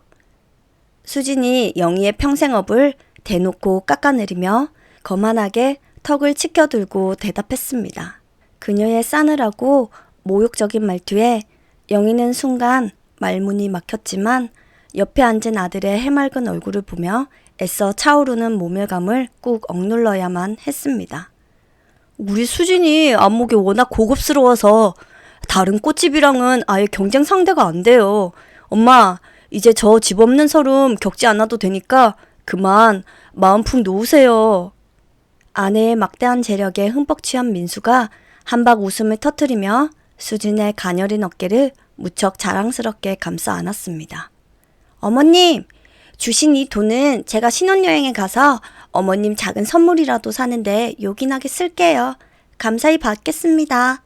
수진이 영희의 평생업을 대놓고 깎아내리며 거만하게 턱을 치켜들고 대답했습니다. 그녀의 싸늘하고 모욕적인 말투에 영희는 순간 말문이 막혔지만 옆에 앉은 아들의 해맑은 얼굴을 보며 애써 차오르는 모멸감을 꾹 억눌러야만 했습니다. 우리 수진이 안목이 워낙 고급스러워서 다른 꽃집이랑은 아예 경쟁 상대가 안 돼요. 엄마, 이제 저 집 없는 서름 겪지 않아도 되니까 그만 마음 푹 놓으세요. 아내의 막대한 재력에 흠뻑 취한 민수가 한박 웃음을 터뜨리며 수진의 가녀린 어깨를 무척 자랑스럽게 감싸 안았습니다. 어머님, 주신 이 돈은 제가 신혼여행에 가서 어머님 작은 선물이라도 사는데 요긴하게 쓸게요. 감사히 받겠습니다.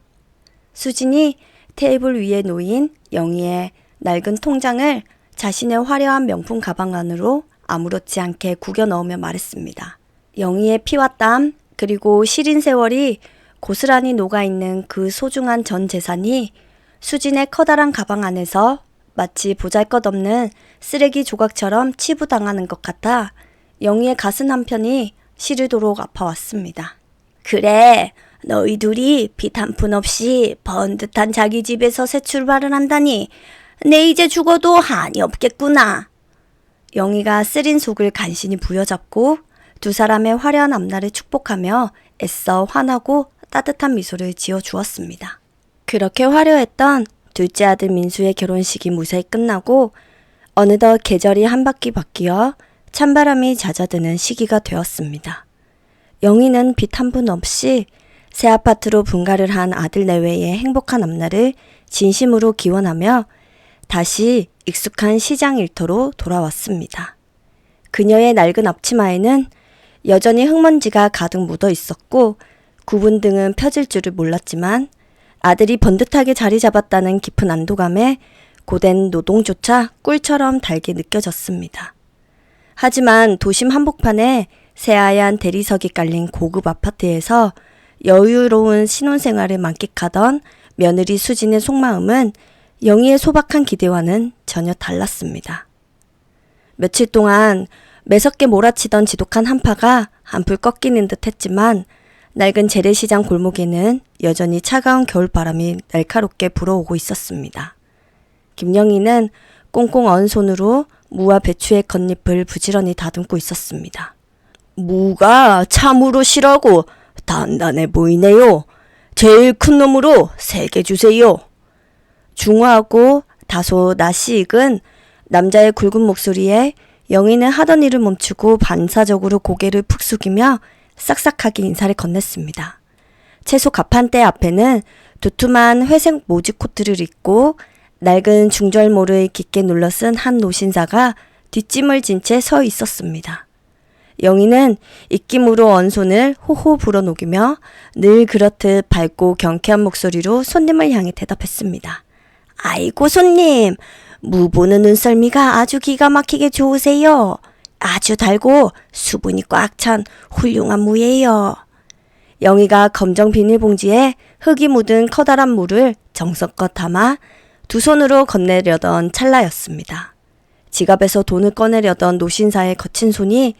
수진이 테이블 위에 놓인 영희의 낡은 통장을 자신의 화려한 명품 가방 안으로 아무렇지 않게 구겨 넣으며 말했습니다. 영희의 피와 땀 그리고 시린 세월이 고스란히 녹아있는 그 소중한 전 재산이 수진의 커다란 가방 안에서 마치 보잘것없는 쓰레기 조각처럼 치부당하는 것 같아 영희의 가슴 한편이 시리도록 아파왔습니다. 그래, 너희 둘이 빚 한 푼 없이 번듯한 자기 집에서 새 출발을 한다니 내 이제 죽어도 한이 없겠구나. 영희가 쓰린 속을 간신히 부여잡고 두 사람의 화려한 앞날을 축복하며 애써 환하고 따뜻한 미소를 지어주었습니다. 그렇게 화려했던 둘째 아들 민수의 결혼식이 무사히 끝나고 어느덧 계절이 한 바퀴 바뀌어 찬바람이 잦아드는 시기가 되었습니다. 영희는 빚 한 푼 없이 새 아파트로 분가를 한 아들 내외의 행복한 앞날을 진심으로 기원하며 다시 익숙한 시장 일터로 돌아왔습니다. 그녀의 낡은 앞치마에는 여전히 흙먼지가 가득 묻어 있었고 구분등은 펴질 줄을 몰랐지만 아들이 번듯하게 자리 잡았다는 깊은 안도감에 고된 노동조차 꿀처럼 달게 느껴졌습니다. 하지만 도심 한복판에 새하얀 대리석이 깔린 고급 아파트에서 여유로운 신혼생활을 만끽하던 며느리 수진의 속마음은 영희의 소박한 기대와는 전혀 달랐습니다. 며칠 동안 매섭게 몰아치던 지독한 한파가 한풀 꺾이는 듯 했지만 낡은 재래시장 골목에는 여전히 차가운 겨울바람이 날카롭게 불어오고 있었습니다. 김영희는 꽁꽁 언 손으로 무와 배추의 겉잎을 부지런히 다듬고 있었습니다. 무가 참으로 실하고 단단해 보이네요. 제일 큰 놈으로 3개 주세요. 중후하고 다소 낯이 익은 남자의 굵은 목소리에 영희는 하던 일을 멈추고 반사적으로 고개를 푹 숙이며 싹싹하게 인사를 건넸습니다. 채소 가판대 앞에는 두툼한 회색 모지 코트를 입고 낡은 중절모를 깊게 눌러쓴 한 노신사가 뒷짐을 진 채 서 있었습니다. 영희는 입김으로 언 손을 호호 불어녹이며 늘 그렇듯 밝고 경쾌한 목소리로 손님을 향해 대답했습니다. 아이고 손님, 무 보는 눈썰미가 아주 기가 막히게 좋으세요. 아주 달고 수분이 꽉 찬 훌륭한 무예요. 영희가 검정 비닐봉지에 흙이 묻은 커다란 무를 정성껏 담아 두 손으로 건네려던 찰나였습니다. 지갑에서 돈을 꺼내려던 노신사의 거친 손이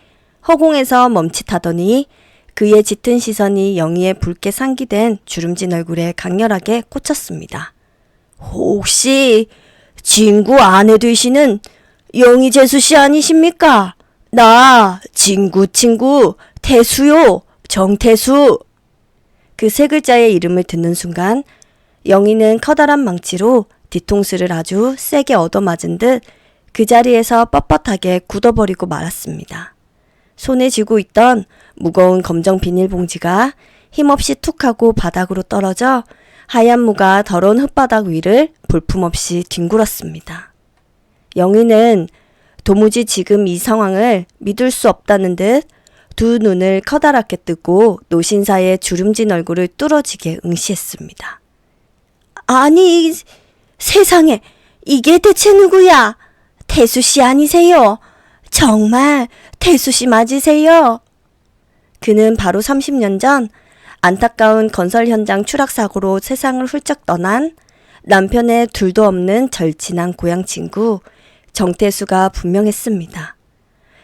허공에서 멈칫하더니 그의 짙은 시선이 영희의 붉게 상기된 주름진 얼굴에 강렬하게 꽂혔습니다. 혹시 진구 아내 되시는 영희재수 씨 아니십니까? 나 친구 태수요. 정태수. 그 세 글자의 이름을 듣는 순간 영희는 커다란 망치로 뒤통수를 아주 세게 얻어맞은 듯 그 자리에서 뻣뻣하게 굳어버리고 말았습니다. 손에 쥐고 있던 무거운 검정 비닐봉지가 힘없이 툭 하고 바닥으로 떨어져 하얀 무가 더러운 흙바닥 위를 볼품없이 뒹굴었습니다. 영희는 도무지 지금 이 상황을 믿을 수 없다는 듯 두 눈을 커다랗게 뜨고 노신사의 주름진 얼굴을 뚫어지게 응시했습니다. 아니, 세상에, 이게 대체 누구야? 태수씨 아니세요? 정말 태수씨 맞으세요? 그는 바로 30년 전 안타까운 건설 현장 추락사고로 세상을 훌쩍 떠난 남편의 둘도 없는 절친한 고향 친구 정태수가 분명했습니다.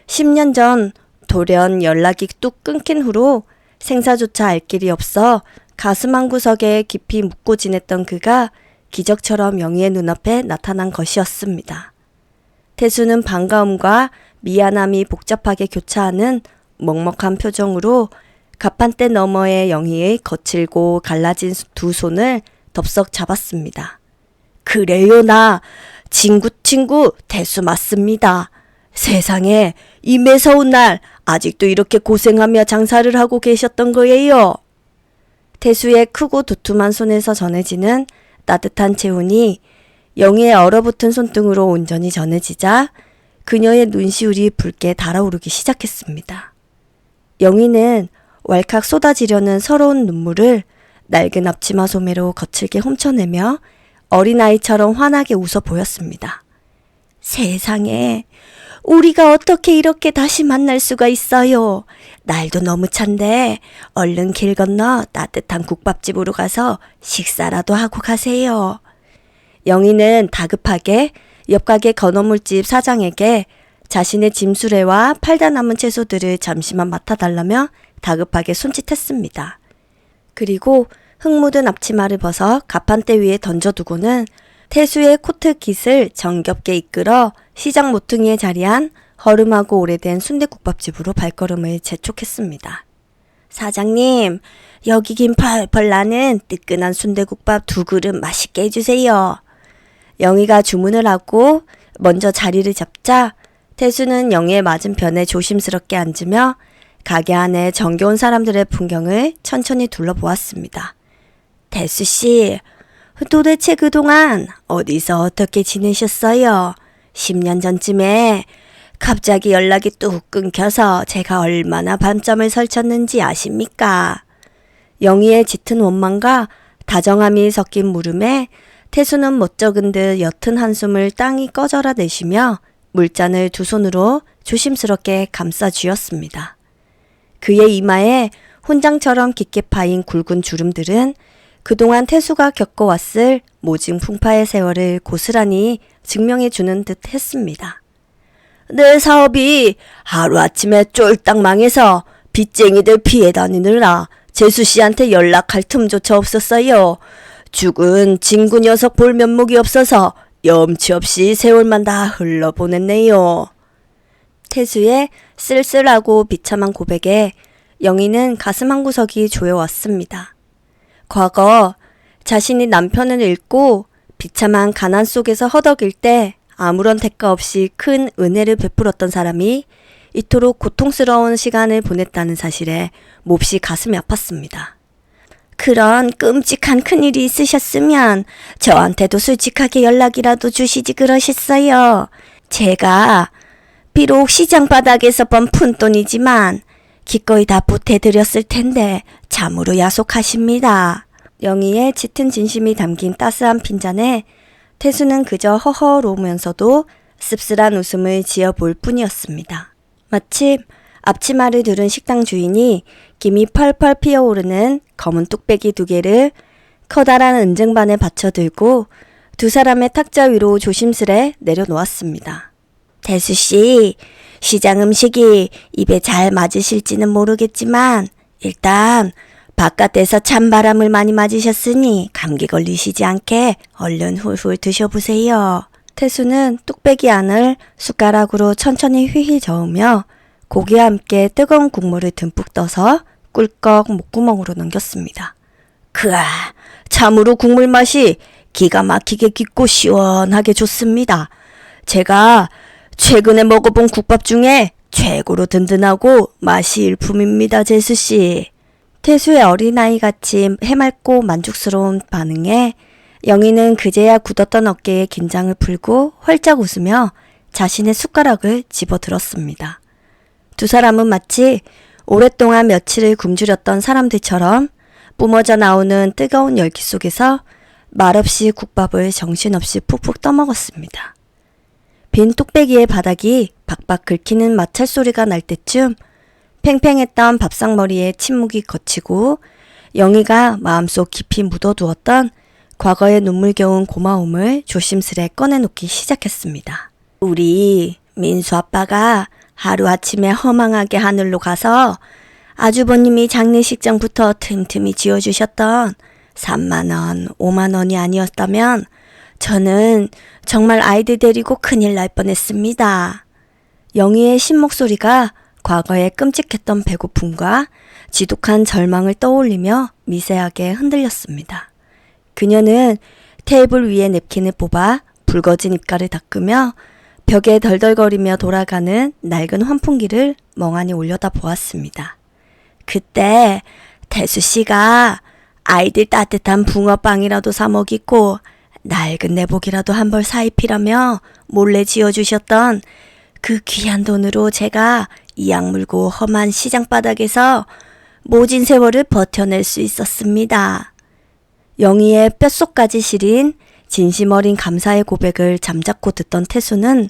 10년 전 돌연 연락이 뚝 끊긴 후로 생사조차 알 길이 없어 가슴 한구석에 깊이 묻고 지냈던 그가 기적처럼 영희의 눈앞에 나타난 것이었습니다. 태수는 반가움과 미안함이 복잡하게 교차하는 먹먹한 표정으로 가판대 너머의 영희의 거칠고 갈라진 두 손을 덥석 잡았습니다. 그래요, 친구 태수 맞습니다. 세상에 이 매서운 날 아직도 이렇게 고생하며 장사를 하고 계셨던 거예요. 태수의 크고 두툼한 손에서 전해지는 따뜻한 체온이 영희의 얼어붙은 손등으로 온전히 전해지자 그녀의 눈시울이 붉게 달아오르기 시작했습니다. 영희는 왈칵 쏟아지려는 서러운 눈물을 낡은 앞치마 소매로 거칠게 훔쳐내며 어린아이처럼 환하게 웃어 보였습니다. 세상에, 우리가 어떻게 이렇게 다시 만날 수가 있어요. 날도 너무 찬데 얼른 길 건너 따뜻한 국밥집으로 가서 식사라도 하고 가세요. 영희는 다급하게 옆 가게 건어물집 사장에게 자신의 짐수레와 팔다 남은 채소들을 잠시만 맡아달라며 다급하게 손짓했습니다. 그리고 흙 묻은 앞치마를 벗어 가판대 위에 던져두고는 태수의 코트깃을 정겹게 이끌어 시장 모퉁이에 자리한 허름하고 오래된 순댓국밥집으로 발걸음을 재촉했습니다. 사장님, 여기 김 펄펄 나는 뜨끈한 순댓국밥 2그릇 맛있게 해주세요. 영희가 주문을 하고 먼저 자리를 잡자 태수는 영희의 맞은편에 조심스럽게 앉으며 가게 안에 정겨운 사람들의 풍경을 천천히 둘러보았습니다. 태수씨, 도대체 그동안 어디서 어떻게 지내셨어요? 10년 전쯤에 갑자기 연락이 뚝 끊겨서 제가 얼마나 밤잠을 설쳤는지 아십니까? 영희의 짙은 원망과 다정함이 섞인 물음에 태수는 멋쩍은 듯 옅은 한숨을 땅이 꺼져라 내쉬며 물잔을 두 손으로 조심스럽게 감싸 쥐었습니다. 그의 이마에 혼장처럼 깊게 파인 굵은 주름들은 그동안 태수가 겪어왔을 모진 풍파의 세월을 고스란히 증명해주는 듯 했습니다. 내 사업이 하루아침에 쫄딱 망해서 빚쟁이들 피해 다니느라 재수씨한테 연락할 틈조차 없었어요. 죽은 진구 녀석 볼 면목이 없어서 염치 없이 세월만 다 흘러보냈네요. 태수의 쓸쓸하고 비참한 고백에 영희는 가슴 한구석이 조여왔습니다. 과거 자신이 남편을 잃고 비참한 가난 속에서 허덕일 때 아무런 대가 없이 큰 은혜를 베풀었던 사람이 이토록 고통스러운 시간을 보냈다는 사실에 몹시 가슴이 아팠습니다. 그런 끔찍한 큰일이 있으셨으면 저한테도 솔직하게 연락이라도 주시지 그러셨어요. 제가 비록 시장 바닥에서 번 푼돈이지만 기꺼이 다 보태드렸을 텐데 참으로 야속하십니다. 영희의 짙은 진심이 담긴 따스한 핀잔에 태수는 그저 허허로우면서도 씁쓸한 웃음을 지어볼 뿐이었습니다. 마침 앞치마를 두른 식당 주인이 김이 펄펄 피어오르는 검은 뚝배기 2개를 커다란 은쟁반에 받쳐 들고 두 사람의 탁자 위로 조심스레 내려놓았습니다. 태수씨, 시장 음식이 입에 잘 맞으실지는 모르겠지만 일단 바깥에서 찬바람을 많이 맞으셨으니 감기 걸리시지 않게 얼른 훌훌 드셔보세요. 태수는 뚝배기 안을 숟가락으로 천천히 휘휘 저으며 고기와 함께 뜨거운 국물을 듬뿍 떠서 꿀꺽 목구멍으로 넘겼습니다. 크아, 참으로 국물 맛이 기가 막히게 깊고 시원하게 좋습니다. 제가 최근에 먹어본 국밥 중에 최고로 든든하고 맛이 일품입니다, 재수씨. 태수의 어린아이같이 해맑고 만족스러운 반응에 영희는 그제야 굳었던 어깨에 긴장을 풀고 활짝 웃으며 자신의 숟가락을 집어들었습니다. 두 사람은 마치 오랫동안 며칠을 굶주렸던 사람들처럼 뿜어져 나오는 뜨거운 열기 속에서 말없이 국밥을 정신없이 푹푹 떠먹었습니다. 빈 뚝배기의 바닥이 박박 긁히는 마찰 소리가 날 때쯤 팽팽했던 밥상머리에 침묵이 걷히고 영희가 마음속 깊이 묻어두었던 과거의 눈물겨운 고마움을 조심스레 꺼내놓기 시작했습니다. 우리 민수 아빠가 하루아침에 허망하게 하늘로 가서 아주버님이 장례식장부터 틈틈이 지어주셨던 3만원, 5만원이 아니었다면 저는 정말 아이들 데리고 큰일 날 뻔했습니다. 영희의 신목소리가 과거의 끔찍했던 배고픔과 지독한 절망을 떠올리며 미세하게 흔들렸습니다. 그녀는 테이블 위에 냅킨을 뽑아 붉어진 입가를 닦으며 벽에 덜덜거리며 돌아가는 낡은 환풍기를 멍하니 올려다 보았습니다. 그때 태수 씨가 아이들 따뜻한 붕어빵이라도 사 먹이고 낡은 내복이라도 한 벌 사입히라며 몰래 지어주셨던 그 귀한 돈으로 제가 이악 물고 험한 시장바닥에서 모진 세월을 버텨낼 수 있었습니다. 영희의 뼛속까지 시린 진심 어린 감사의 고백을 잠자코 듣던 태수는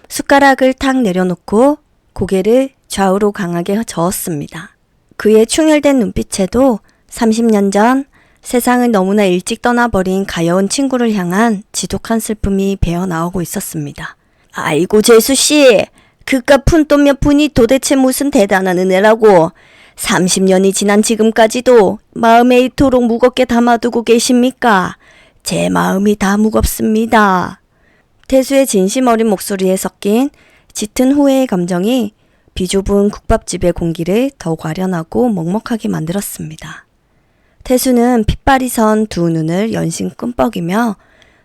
숟가락을 탁 내려놓고 고개를 좌우로 강하게 저었습니다. 그의 충혈된 눈빛에도 30년 전 세상을 너무나 일찍 떠나버린 가여운 친구를 향한 지독한 슬픔이 배어나오고 있었습니다. 아이고 재수씨, 그깟 푼돈 몇 푼이 도대체 무슨 대단한 은혜라고 30년이 지난 지금까지도 마음에 이토록 무겁게 담아두고 계십니까? 제 마음이 다 무겁습니다. 태수의 진심 어린 목소리에 섞인 짙은 후회의 감정이 비좁은 국밥집의 공기를 더욱 아련하고 먹먹하게 만들었습니다. 태수는 핏발이 선 두 눈을 연신 끔뻑이며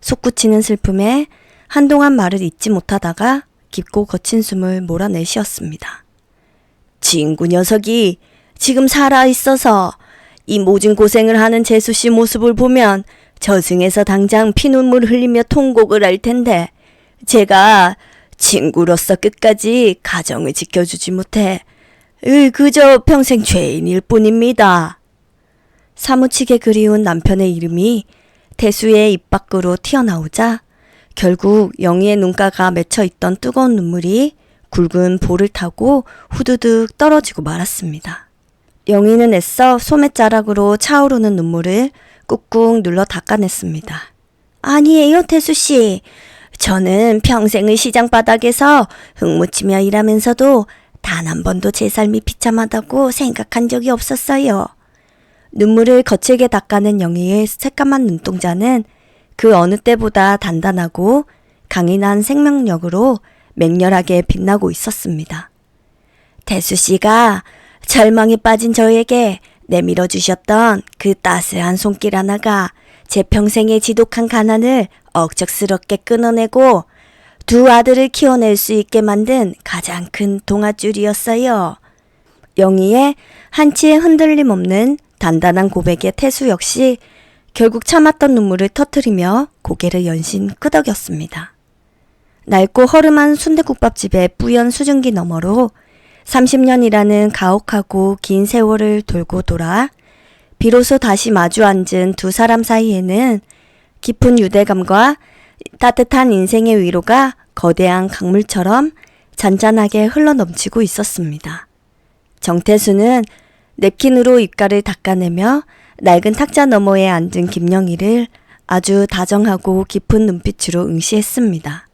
솟구치는 슬픔에 한동안 말을 잇지 못하다가 깊고 거친 숨을 몰아내쉬었습니다. 친구 녀석이 지금 살아있어서 이 모진 고생을 하는 재수씨 모습을 보면 저승에서 당장 피눈물 흘리며 통곡을 할 텐데 제가 친구로서 끝까지 가정을 지켜주지 못해 그저 평생 죄인일 뿐입니다. 사무치게 그리운 남편의 이름이 태수의 입 밖으로 튀어나오자 결국 영희의 눈가가 맺혀있던 뜨거운 눈물이 굵은 볼을 타고 후두둑 떨어지고 말았습니다. 영희는 애써 소매자락으로 차오르는 눈물을 꾹꾹 눌러 닦아냈습니다. 아니에요, 태수씨. 저는 평생을 시장바닥에서 흙묻히며 일하면서도 단 한 번도 제 삶이 비참하다고 생각한 적이 없었어요. 눈물을 거칠게 닦아낸 영희의 새까만 눈동자는 그 어느 때보다 단단하고 강인한 생명력으로 맹렬하게 빛나고 있었습니다. 태수씨가 절망에 빠진 저에게 내밀어 주셨던 그 따스한 손길 하나가 제 평생의 지독한 가난을 억척스럽게 끊어내고 두 아들을 키워낼 수 있게 만든 가장 큰 동아줄이었어요. 영희의 한치의 흔들림 없는 단단한 고백의 태수 역시 결국 참았던 눈물을 터뜨리며 고개를 연신 끄덕였습니다. 낡고 허름한 순댓국밥집의 뿌연 수증기 너머로 30년이라는 가혹하고 긴 세월을 돌고 돌아 비로소 다시 마주 앉은 두 사람 사이에는 깊은 유대감과 따뜻한 인생의 위로가 거대한 강물처럼 잔잔하게 흘러넘치고 있었습니다. 정태수는 냅킨으로 입가를 닦아내며 낡은 탁자 너머에 앉은 김영희를 아주 다정하고 깊은 눈빛으로 응시했습니다.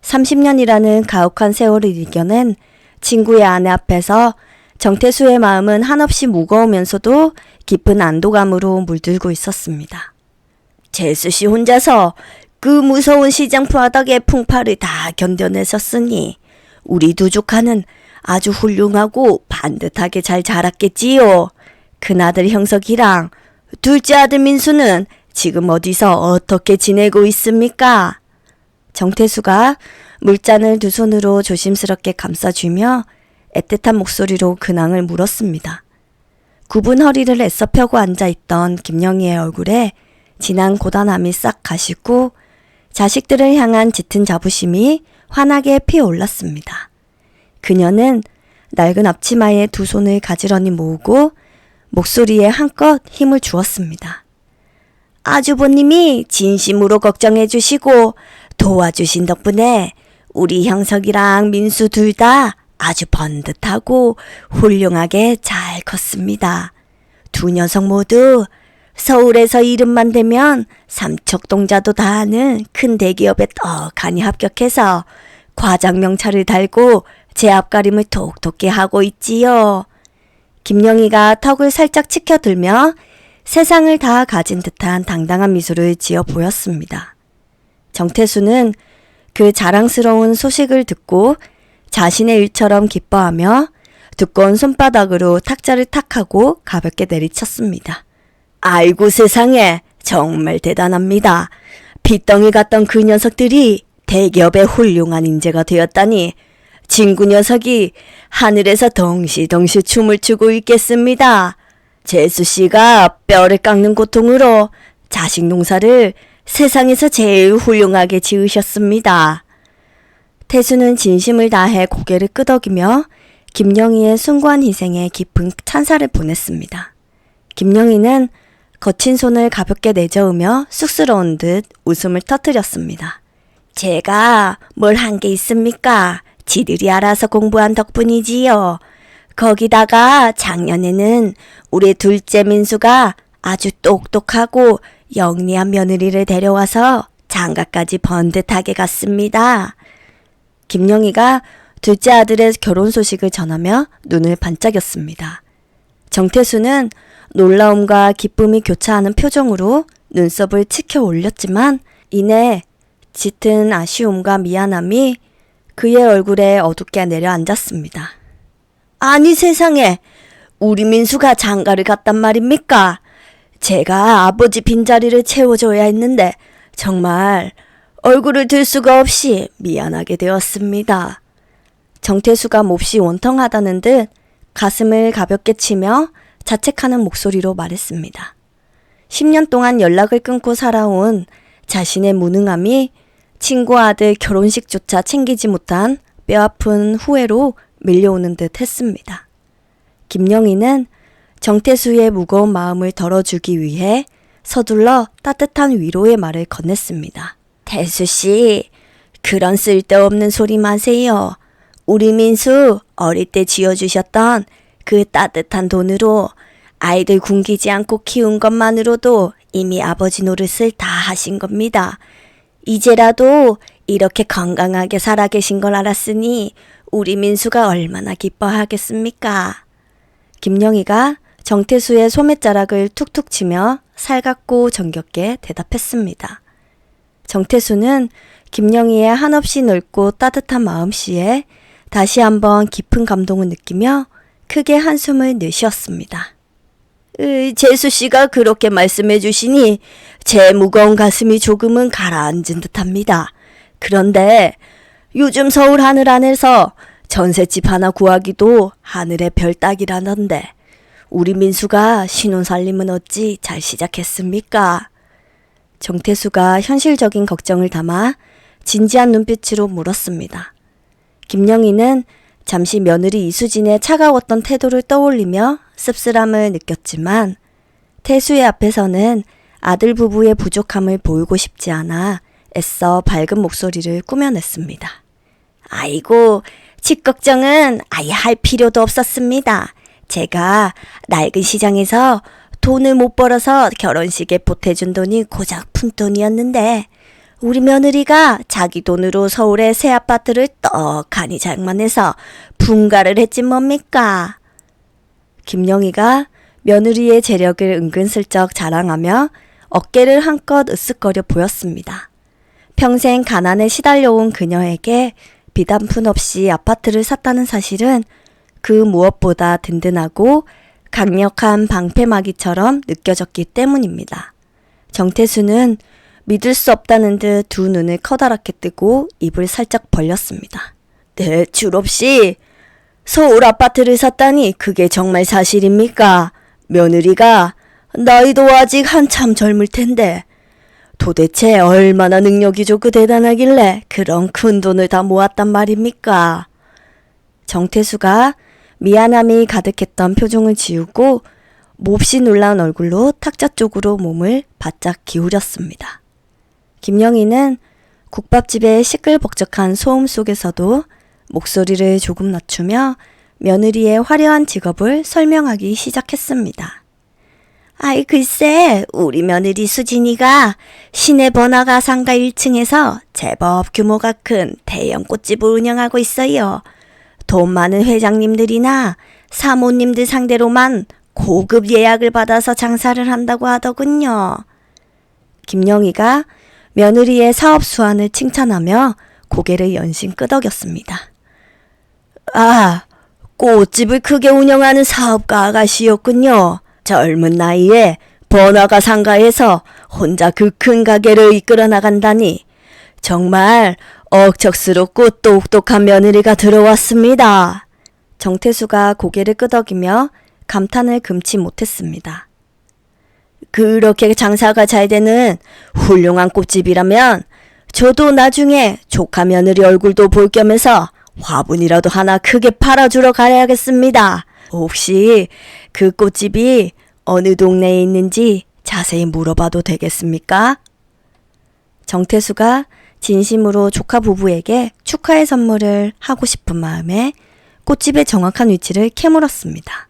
30년이라는 가혹한 세월을 이겨낸 친구의 아내 앞에서 정태수의 마음은 한없이 무거우면서도 깊은 안도감으로 물들고 있었습니다. 재수씨 혼자서 그 무서운 시장 바닥의 풍파를 다 견뎌내셨으니 우리 두 조카는 아주 훌륭하고 반듯하게 잘 자랐겠지요. 큰아들 형석이랑 둘째 아들 민수는 지금 어디서 어떻게 지내고 있습니까? 정태수가 물잔을 두 손으로 조심스럽게 감싸주며 애틋한 목소리로 근황을 물었습니다. 굽은 허리를 애써 펴고 앉아있던 김영희의 얼굴에 진한 고단함이 싹 가시고 자식들을 향한 짙은 자부심이 환하게 피어올랐습니다. 그녀는 낡은 앞치마에 두 손을 가지런히 모으고 목소리에 한껏 힘을 주었습니다. 아주버님이 진심으로 걱정해 주시고 도와주신 덕분에 우리 형석이랑 민수 둘 다 아주 번듯하고 훌륭하게 잘 컸습니다. 두 녀석 모두 서울에서 이름만 대면 삼척동자도 다 아는 큰 대기업에 떡하니 합격해서 과장 명찰을 달고 제 앞가림을 톡톡히 하고 있지요. 김영희가 턱을 살짝 치켜들며 세상을 다 가진 듯한 당당한 미소를 지어 보였습니다. 정태수는 그 자랑스러운 소식을 듣고 자신의 일처럼 기뻐하며 두꺼운 손바닥으로 탁자를 탁하고 가볍게 내리쳤습니다. 아이고 세상에, 정말 대단합니다. 빚덩이 같던 그 녀석들이 대기업의 훌륭한 인재가 되었다니 진구 녀석이 하늘에서 덩실덩실 춤을 추고 있겠습니다. 재수 씨가 뼈를 깎는 고통으로 자식 농사를 세상에서 제일 훌륭하게 지으셨습니다. 태수는 진심을 다해 고개를 끄덕이며 김영희의 숭고한 희생에 깊은 찬사를 보냈습니다. 김영희는 거친 손을 가볍게 내저으며 쑥스러운 듯 웃음을 터뜨렸습니다. 제가 뭘 한 게 있습니까? 지들이 알아서 공부한 덕분이지요. 거기다가 작년에는 우리 둘째 민수가 아주 똑똑하고 영리한 며느리를 데려와서 장가까지 번듯하게 갔습니다. 김영희가 둘째 아들의 결혼 소식을 전하며 눈을 반짝였습니다. 정태수는 놀라움과 기쁨이 교차하는 표정으로 눈썹을 치켜 올렸지만 이내 짙은 아쉬움과 미안함이 그의 얼굴에 어둡게 내려앉았습니다. 아니 세상에, 우리 민수가 장가를 갔단 말입니까? 제가 아버지 빈자리를 채워줘야 했는데 정말 얼굴을 들 수가 없이 미안하게 되었습니다. 정태수가 몹시 원통하다는 듯 가슴을 가볍게 치며 자책하는 목소리로 말했습니다. 10년 동안 연락을 끊고 살아온 자신의 무능함이 친구 아들 결혼식조차 챙기지 못한 뼈아픈 후회로 밀려오는 듯 했습니다. 김영희는 정태수의 무거운 마음을 덜어주기 위해 서둘러 따뜻한 위로의 말을 건넸습니다. 태수씨, 그런 쓸데없는 소리 마세요. 우리 민수 어릴 때 쥐어주셨던 그 따뜻한 돈으로 아이들 굶기지 않고 키운 것만으로도 이미 아버지 노릇을 다 하신 겁니다. 이제라도 이렇게 건강하게 살아계신 걸 알았으니 우리 민수가 얼마나 기뻐하겠습니까? 김영희가 정태수의 소매자락을 툭툭 치며 살갑고 정겹게 대답했습니다. 정태수는 김영희의 한없이 넓고 따뜻한 마음씨에 다시 한번 깊은 감동을 느끼며 크게 한숨을 내쉬었습니다. 재수씨가 그렇게 말씀해 주시니 제 무거운 가슴이 조금은 가라앉은 듯합니다. 그런데 요즘 서울 하늘 안에서 전셋집 하나 구하기도 하늘의 별 따기라던데 우리 민수가 신혼살림은 어찌 잘 시작했습니까? 정태수가 현실적인 걱정을 담아 진지한 눈빛으로 물었습니다. 김영희는 잠시 며느리 이수진의 차가웠던 태도를 떠올리며 씁쓸함을 느꼈지만 태수의 앞에서는 아들 부부의 부족함을 보이고 싶지 않아 애써 밝은 목소리를 꾸며냈습니다. 아이고, 집 걱정은 아예 할 필요도 없었습니다. 제가 낡은 시장에서 돈을 못 벌어서 결혼식에 보태준 돈이 고작 푼돈이었는데 우리 며느리가 자기 돈으로 서울의 새 아파트를 떡하니 장만해서 분가를 했지 뭡니까? 김영희가 며느리의 재력을 은근슬쩍 자랑하며 어깨를 한껏 으쓱거려 보였습니다. 평생 가난에 시달려온 그녀에게 빚 한 푼 없이 아파트를 샀다는 사실은 그 무엇보다 든든하고 강력한 방패막이처럼 느껴졌기 때문입니다. 정태수는 믿을 수 없다는 듯 두 눈을 커다랗게 뜨고 입을 살짝 벌렸습니다. 대출 없이 서울 아파트를 샀다니 그게 정말 사실입니까? 며느리가 나이도 아직 한참 젊을 텐데 도대체 얼마나 능력이 좋고 대단하길래 그런 큰 돈을 다 모았단 말입니까? 정태수가 미안함이 가득했던 표정을 지우고 몹시 놀라운 얼굴로 탁자 쪽으로 몸을 바짝 기울였습니다. 김영희는 국밥집의 시끌벅적한 소음 속에서도 목소리를 조금 낮추며 며느리의 화려한 직업을 설명하기 시작했습니다. 아이 글쎄, 우리 며느리 수진이가 시내 번화가 상가 1층에서 제법 규모가 큰 대형 꽃집을 운영하고 있어요. 돈 많은 회장님들이나 사모님들 상대로만 고급 예약을 받아서 장사를 한다고 하더군요. 김영희가 며느리의 사업 수완을 칭찬하며 고개를 연신 끄덕였습니다. 아, 꽃집을 크게 운영하는 사업가 아가씨였군요. 젊은 나이에 번화가 상가에서 혼자 그 큰 가게를 이끌어 나간다니 정말 억척스럽고 똑똑한 며느리가 들어왔습니다. 정태수가 고개를 끄덕이며 감탄을 금치 못했습니다. 그렇게 장사가 잘 되는 훌륭한 꽃집이라면 저도 나중에 조카 며느리 얼굴도 볼 겸해서 화분이라도 하나 크게 팔아주러 가야겠습니다. 혹시 그 꽃집이 어느 동네에 있는지 자세히 물어봐도 되겠습니까? 정태수가 진심으로 조카 부부에게 축하의 선물을 하고 싶은 마음에 꽃집의 정확한 위치를 캐물었습니다.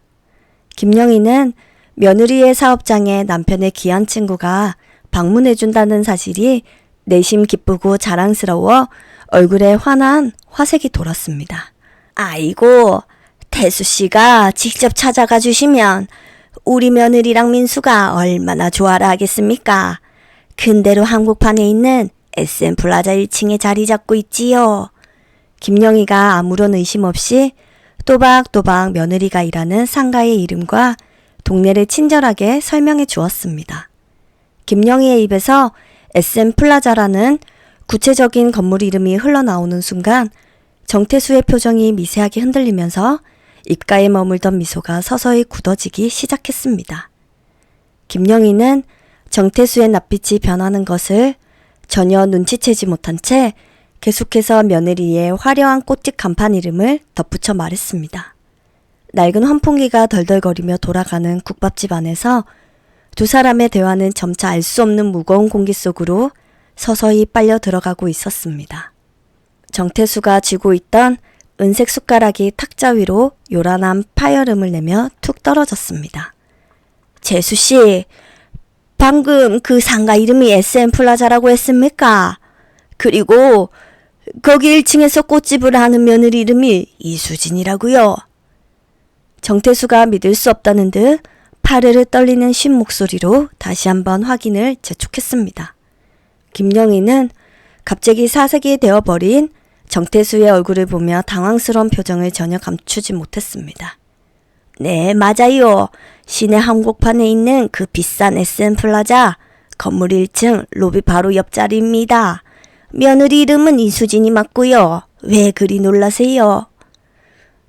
김영희는 며느리의 사업장에 남편의 귀한 친구가 방문해준다는 사실이 내심 기쁘고 자랑스러워 얼굴에 환한 화색이 돌았습니다. 아이고, 태수씨가 직접 찾아가 주시면 우리 며느리랑 민수가 얼마나 좋아라 하겠습니까? 근대로 한복판에 있는 SM 플라자 1층에 자리 잡고 있지요. 김영희가 아무런 의심 없이 또박또박 며느리가 일하는 상가의 이름과 동네를 친절하게 설명해 주었습니다. 김영희의 입에서 SM 플라자라는 구체적인 건물 이름이 흘러나오는 순간 정태수의 표정이 미세하게 흔들리면서 입가에 머물던 미소가 서서히 굳어지기 시작했습니다. 김영희는 정태수의 낯빛이 변하는 것을 전혀 눈치채지 못한 채 계속해서 며느리의 화려한 꽃집 간판 이름을 덧붙여 말했습니다. 낡은 환풍기가 덜덜거리며 돌아가는 국밥집 안에서 두 사람의 대화는 점차 알 수 없는 무거운 공기 속으로 서서히 빨려 들어가고 있었습니다. 정태수가 쥐고 있던 은색 숟가락이 탁자 위로 요란한 파열음을 내며 툭 떨어졌습니다. 재수씨, 방금 그 상가 이름이 SM 플라자라고 했습니까? 그리고 거기 1층에서 꽃집을 하는 며느리 이름이 이수진이라고요. 정태수가 믿을 수 없다는 듯 파르르 떨리는 쉰 목소리로 다시 한번 확인을 재촉했습니다. 김영희는 갑자기 사색이 되어버린 정태수의 얼굴을 보며 당황스러운 표정을 전혀 감추지 못했습니다. 네, 맞아요. 시내 한복판에 있는 그 비싼 SM 플라자 건물 1층 로비 바로 옆자리입니다. 며느리 이름은 이수진이 맞고요. 왜 그리 놀라세요?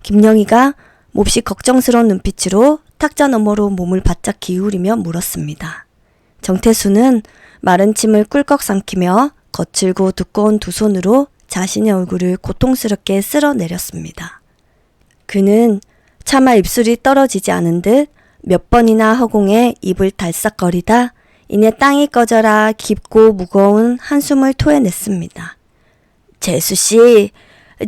김영희가 몹시 걱정스러운 눈빛으로 탁자 너머로 몸을 바짝 기울이며 물었습니다. 정태수는 마른 침을 꿀꺽 삼키며 거칠고 두꺼운 두 손으로 자신의 얼굴을 고통스럽게 쓸어내렸습니다. 그는 차마 입술이 떨어지지 않은 듯 몇 번이나 허공에 입을 달싹거리다 이내 땅이 꺼져라 깊고 무거운 한숨을 토해냈습니다. 재수씨,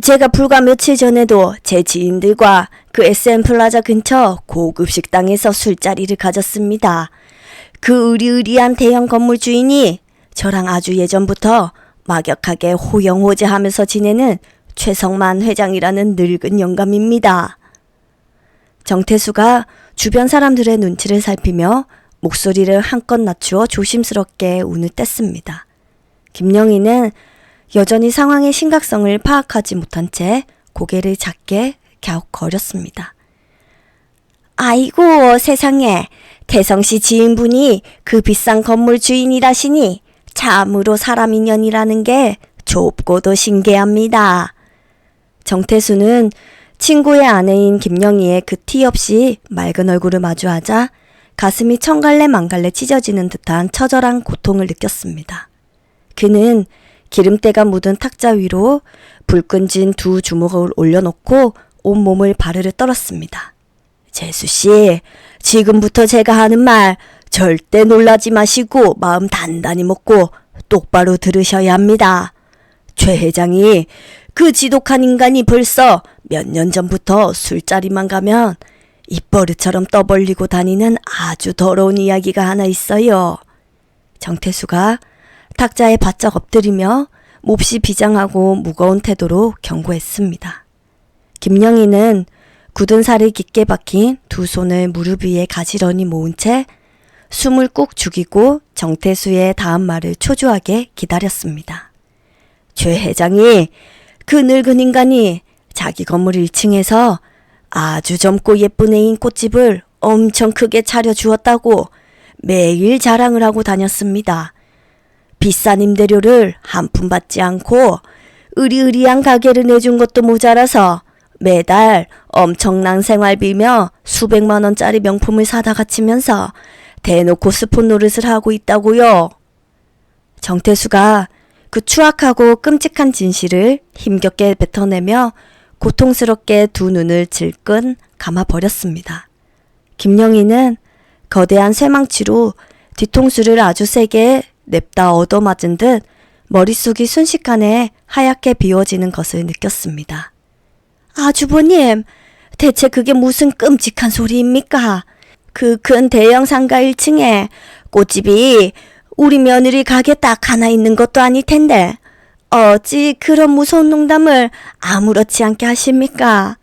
제가 불과 며칠 전에도 제 지인들과 그 SM 플라자 근처 고급 식당에서 술자리를 가졌습니다. 그 으리으리한 대형 건물 주인이 저랑 아주 예전부터 막역하게 호영호재하면서 지내는 최성만 회장이라는 늙은 영감입니다. 정태수가 주변 사람들의 눈치를 살피며 목소리를 한껏 낮추어 조심스럽게 운을 뗐습니다. 김영희는 여전히 상황의 심각성을 파악하지 못한 채 고개를 작게 갸웃거렸습니다. 아이고 세상에, 태성씨 지인분이 그 비싼 건물 주인이라시니 참으로 사람 인연이라는 게 좁고도 신기합니다. 정태수는 친구의 아내인 김영희의 그 티 없이 맑은 얼굴을 마주하자 가슴이 천갈래 만갈래 찢어지는 듯한 처절한 고통을 느꼈습니다. 그는 기름때가 묻은 탁자 위로 불끈진 두 주먹을 올려놓고 온몸을 바르르 떨었습니다. 재수씨, 지금부터 제가 하는 말 절대 놀라지 마시고 마음 단단히 먹고 똑바로 들으셔야 합니다. 최 회장이 그 지독한 인간이 벌써 몇 년 전부터 술자리만 가면 입버릇처럼 떠벌리고 다니는 아주 더러운 이야기가 하나 있어요. 정태수가 탁자에 바짝 엎드리며 몹시 비장하고 무거운 태도로 경고했습니다. 김영희는 굳은 살이 깊게 박힌 두 손을 무릎 위에 가지런히 모은 채 숨을 꾹 죽이고 정태수의 다음 말을 초조하게 기다렸습니다. 최 회장이 그 늙은 인간이 자기 건물 1층에서 아주 젊고 예쁜 애인 꽃집을 엄청 크게 차려주었다고 매일 자랑을 하고 다녔습니다. 비싼 임대료를 한 푼 받지 않고 으리으리한 가게를 내준 것도 모자라서 매달 엄청난 생활비며 수백만 원짜리 명품을 사다 갖추면서 대놓고 스폰 노릇을 하고 있다고요. 정태수가 그 추악하고 끔찍한 진실을 힘겹게 뱉어내며 고통스럽게 두 눈을 질끈 감아버렸습니다. 김영희는 거대한 쇠망치로 뒤통수를 아주 세게 냅다 얻어맞은 듯 머릿속이 순식간에 하얗게 비워지는 것을 느꼈습니다. 주부님, 대체 그게 무슨 끔찍한 소리입니까? 그 큰 대형 상가 1층에 꽃집이 우리 며느리 가게 딱 하나 있는 것도 아닐 텐데 어찌 그런 무서운 농담을 아무렇지 않게 하십니까?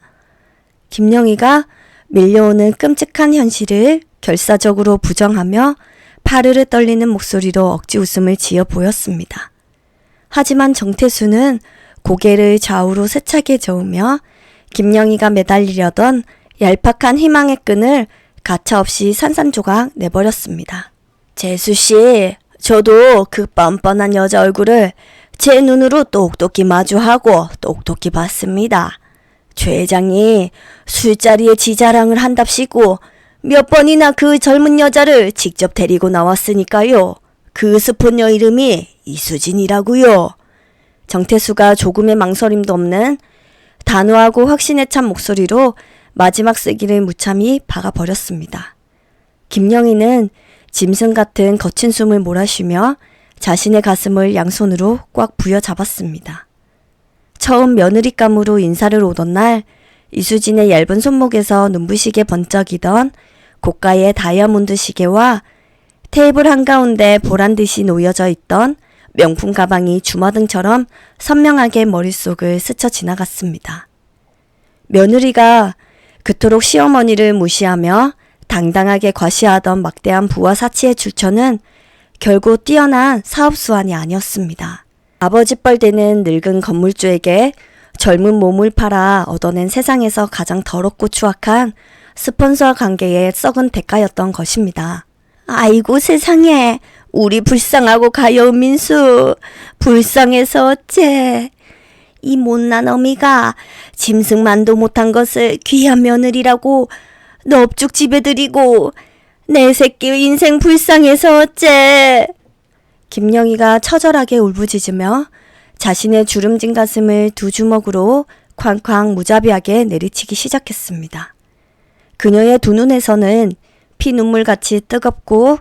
김영희가 밀려오는 끔찍한 현실을 결사적으로 부정하며 파르르 떨리는 목소리로 억지 웃음을 지어 보였습니다. 하지만 정태수는 고개를 좌우로 세차게 저으며 김영희가 매달리려던 얄팍한 희망의 끈을 가차없이 산산조각 내버렸습니다. 재수씨, 저도 그 뻔뻔한 여자 얼굴을 제 눈으로 똑똑히 마주하고 똑똑히 봤습니다. 최 회장이 술자리에 지자랑을 한답시고 몇 번이나 그 젊은 여자를 직접 데리고 나왔으니까요. 그 스폰녀 이름이 이수진이라고요. 정태수가 조금의 망설임도 없는 단호하고 확신에 찬 목소리로 마지막 세기를 무참히 박아버렸습니다. 김영희는 짐승 같은 거친 숨을 몰아쉬며 자신의 가슴을 양손으로 꽉 부여잡았습니다. 처음 며느리감으로 인사를 오던 날 이수진의 얇은 손목에서 눈부시게 번쩍이던 고가의 다이아몬드 시계와 테이블 한가운데 보란듯이 놓여져 있던 명품 가방이 주마등처럼 선명하게 머릿속을 스쳐 지나갔습니다. 며느리가 그토록 시어머니를 무시하며 당당하게 과시하던 막대한 부와 사치의 출처는 결국 뛰어난 사업수완이 아니었습니다. 아버지 뻘되는 늙은 건물주에게 젊은 몸을 팔아 얻어낸 세상에서 가장 더럽고 추악한 스폰서 관계의 썩은 대가였던 것입니다. 아이고 세상에, 우리 불쌍하고 가여운 민수, 불쌍해서 어째. 이 못난 어미가 짐승만도 못한 것을 귀한 며느리라고 넙죽 집에 들이고 내 새끼 인생 불쌍해서 어째. 김영희가 처절하게 울부짖으며 자신의 주름진 가슴을 두 주먹으로 쾅쾅 무자비하게 내리치기 시작했습니다. 그녀의 두 눈에서는 피눈물같이 뜨겁고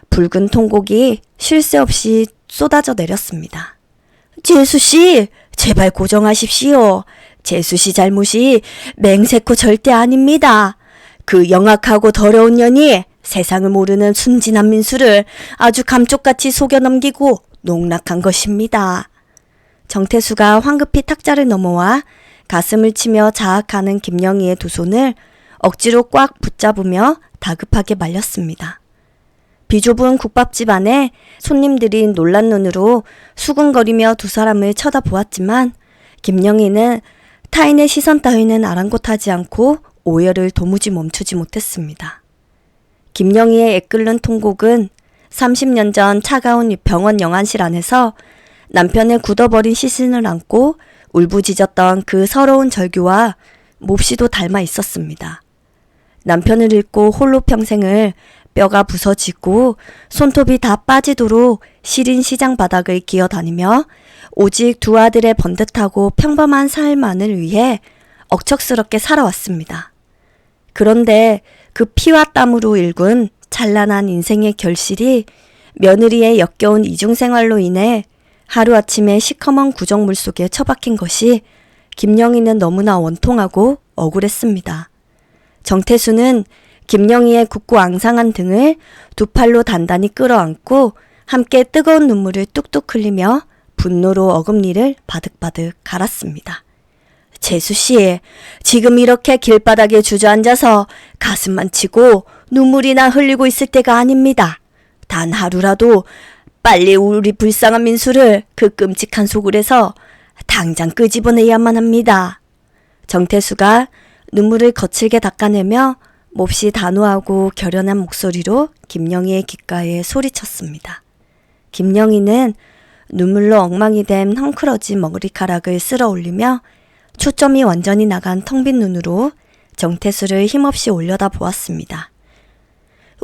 붉은 통곡이 쉴 새 없이 쏟아져 내렸습니다. 재수씨, 제발 고정하십시오. 재수씨 잘못이 맹세코 절대 아닙니다. 그 영악하고 더러운 년이 세상을 모르는 순진한 민수를 아주 감쪽같이 속여 넘기고 농락한 것입니다. 정태수가 황급히 탁자를 넘어와 가슴을 치며 자학하는 김영희의 두 손을 억지로 꽉 붙잡으며 다급하게 말렸습니다. 비좁은 국밥집 안에 손님들이 놀란 눈으로 수군거리며 두 사람을 쳐다보았지만 김영희는 타인의 시선 따위는 아랑곳하지 않고 오열을 도무지 멈추지 못했습니다. 김영희의 애끓는 통곡은 30년 전 차가운 병원 영안실 안에서 남편의 굳어버린 시신을 안고 울부짖었던 그 서러운 절규와 몹시도 닮아 있었습니다. 남편을 잃고 홀로 평생을 뼈가 부서지고 손톱이 다 빠지도록 시린 시장 바닥을 기어다니며 오직 두 아들의 번듯하고 평범한 삶만을 위해 억척스럽게 살아왔습니다. 그런데 그 피와 땀으로 일군 찬란한 인생의 결실이 며느리의 역겨운 이중생활로 인해 하루아침에 시커먼 구정물 속에 처박힌 것이 김영희는 너무나 원통하고 억울했습니다. 정태수는 김영희의 굳고 앙상한 등을 두 팔로 단단히 끌어안고 함께 뜨거운 눈물을 뚝뚝 흘리며 분노로 어금니를 바득바득 갈았습니다. 재수씨, 지금 이렇게 길바닥에 주저앉아서 가슴만 치고 눈물이나 흘리고 있을 때가 아닙니다. 단 하루라도 빨리 우리 불쌍한 민수를 그 끔찍한 소굴에서 당장 끄집어내야만 합니다. 정태수가 눈물을 거칠게 닦아내며 몹시 단호하고 결연한 목소리로 김영희의 귓가에 소리쳤습니다. 김영희는 눈물로 엉망이 된 헝클어진 머리카락을 쓸어 올리며 초점이 완전히 나간 텅 빈 눈으로 정태수를 힘없이 올려다 보았습니다.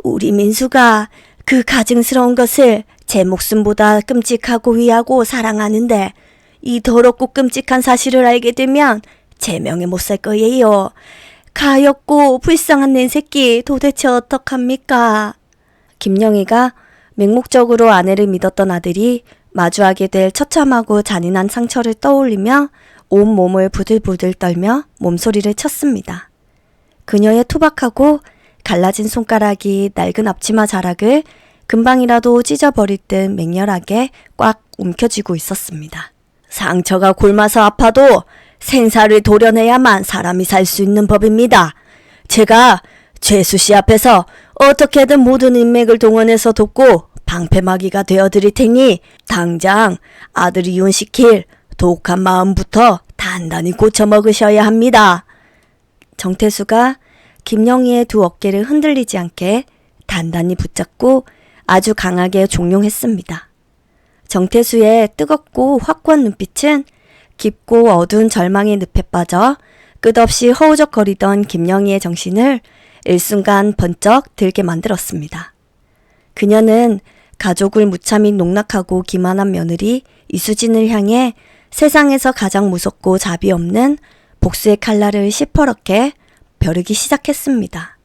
우리 민수가 그 가증스러운 것을 제 목숨보다 끔찍하고 위하고 사랑하는데 이 더럽고 끔찍한 사실을 알게 되면 제 명예 못 살 거예요. 가엾고 불쌍한 내 새끼 도대체 어떡합니까? 김영희가 맹목적으로 아내를 믿었던 아들이 마주하게 될 처참하고 잔인한 상처를 떠올리며 온몸을 부들부들 떨며 몸소리를 쳤습니다. 그녀의 투박하고 갈라진 손가락이 낡은 앞치마 자락을 금방이라도 찢어버릴 듯 맹렬하게 꽉 움켜쥐고 있었습니다. 상처가 곪아서 아파도 생사를 도려내야만 사람이 살 수 있는 법입니다. 제가 죄수 씨 앞에서 어떻게든 모든 인맥을 동원해서 돕고 방패막이가 되어드릴 테니 당장 아들을 이혼시킬 독한 마음부터 단단히 고쳐먹으셔야 합니다. 정태수가 김영희의 두 어깨를 흔들리지 않게 단단히 붙잡고 아주 강하게 종용했습니다. 정태수의 뜨겁고 확고한 눈빛은 깊고 어두운 절망의 늪에 빠져 끝없이 허우적거리던 김영희의 정신을 일순간 번쩍 들게 만들었습니다. 그녀는 가족을 무참히 농락하고 기만한 며느리 이수진을 향해 세상에서 가장 무섭고 자비 없는 복수의 칼날을 시퍼렇게 벼르기 시작했습니다.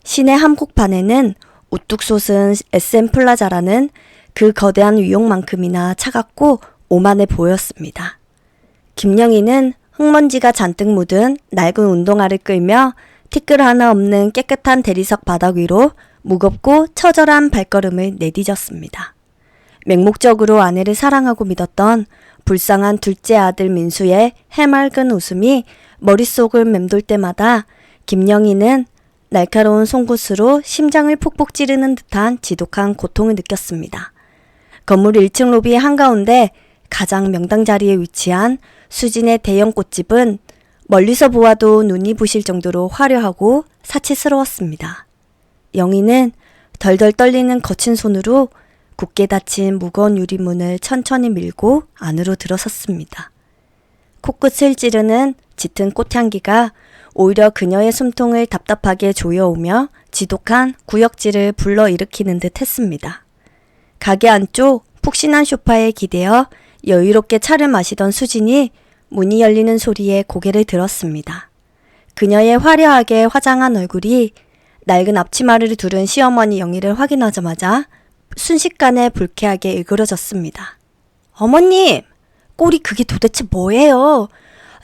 시내 한복판에는 우뚝 솟은 SM 플라자라는 그 거대한 위용만큼이나 차갑고 오만해 보였습니다. 김영희는 흙먼지가 잔뜩 묻은 낡은 운동화를 끌며 티끌 하나 없는 깨끗한 대리석 바닥 위로 무겁고 처절한 발걸음을 내디뎠습니다. 맹목적으로 아내를 사랑하고 믿었던 불쌍한 둘째 아들 민수의 해맑은 웃음이 머릿속을 맴돌 때마다 김영희는 날카로운 송곳으로 심장을 폭폭 찌르는 듯한 지독한 고통을 느꼈습니다. 건물 1층 로비 한가운데 가장 명당 자리에 위치한 수진의 대형 꽃집은 멀리서 보아도 눈이 부실 정도로 화려하고 사치스러웠습니다. 영희는 덜덜 떨리는 거친 손으로 굳게 닫힌 무거운 유리문을 천천히 밀고 안으로 들어섰습니다. 코끝을 찌르는 짙은 꽃향기가 오히려 그녀의 숨통을 답답하게 조여오며 지독한 구역질을 불러일으키는 듯 했습니다. 가게 안쪽 푹신한 소파에 기대어 여유롭게 차를 마시던 수진이 문이 열리는 소리에 고개를 들었습니다. 그녀의 화려하게 화장한 얼굴이 낡은 앞치마를 두른 시어머니 영희를 확인하자마자 순식간에 불쾌하게 일그러졌습니다. 어머님, 꼴이 그게 도대체 뭐예요?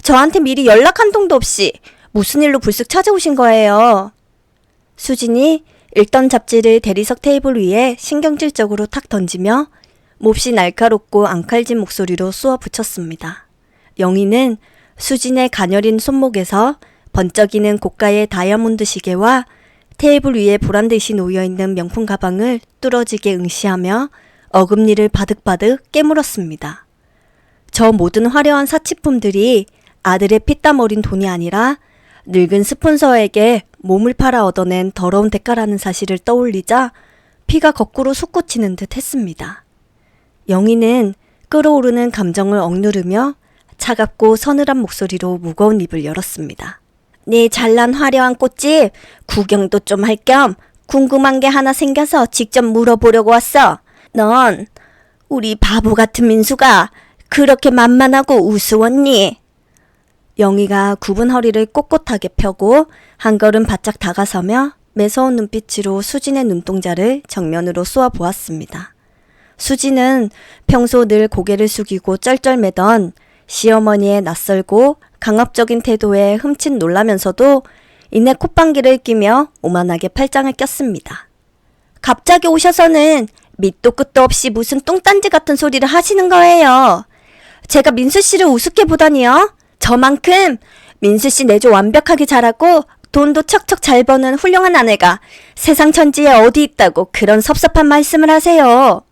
저한테 미리 연락 한 통도 없이 무슨 일로 불쑥 찾아오신 거예요? 수진이 읽던 잡지를 대리석 테이블 위에 신경질적으로 탁 던지며 몹시 날카롭고 앙칼진 목소리로 쏘아 붙였습니다. 영희는 수진의 가녀린 손목에서 번쩍이는 고가의 다이아몬드 시계와 테이블 위에 보란듯이 놓여있는 명품 가방을 뚫어지게 응시하며 어금니를 바득바득 깨물었습니다. 저 모든 화려한 사치품들이 아들의 피땀 어린 돈이 아니라 늙은 스폰서에게 몸을 팔아 얻어낸 더러운 대가라는 사실을 떠올리자 피가 거꾸로 솟구치는 듯 했습니다. 영희는 끓어오르는 감정을 억누르며 차갑고 서늘한 목소리로 무거운 입을 열었습니다. 네 잘난 화려한 꽃집 구경도 좀 할 겸 궁금한 게 하나 생겨서 직접 물어보려고 왔어. 넌 우리 바보 같은 민수가 그렇게 만만하고 우스웠니? 영희가 굽은 허리를 꼿꼿하게 펴고 한 걸음 바짝 다가서며 매서운 눈빛으로 수진의 눈동자를 정면으로 쏘아 보았습니다. 수진은 평소 늘 고개를 숙이고 쩔쩔매던 시어머니의 낯설고 강압적인 태도에 흠칫 놀라면서도 이내 콧방귀를 끼며 오만하게 팔짱을 꼈습니다. 갑자기 오셔서는 밑도 끝도 없이 무슨 똥딴지 같은 소리를 하시는 거예요. 제가 민수 씨를 우습게 보다니요. 저만큼 민수 씨 내조 완벽하게 잘하고 돈도 척척 잘 버는 훌륭한 아내가 세상 천지에 어디 있다고 그런 섭섭한 말씀을 하세요.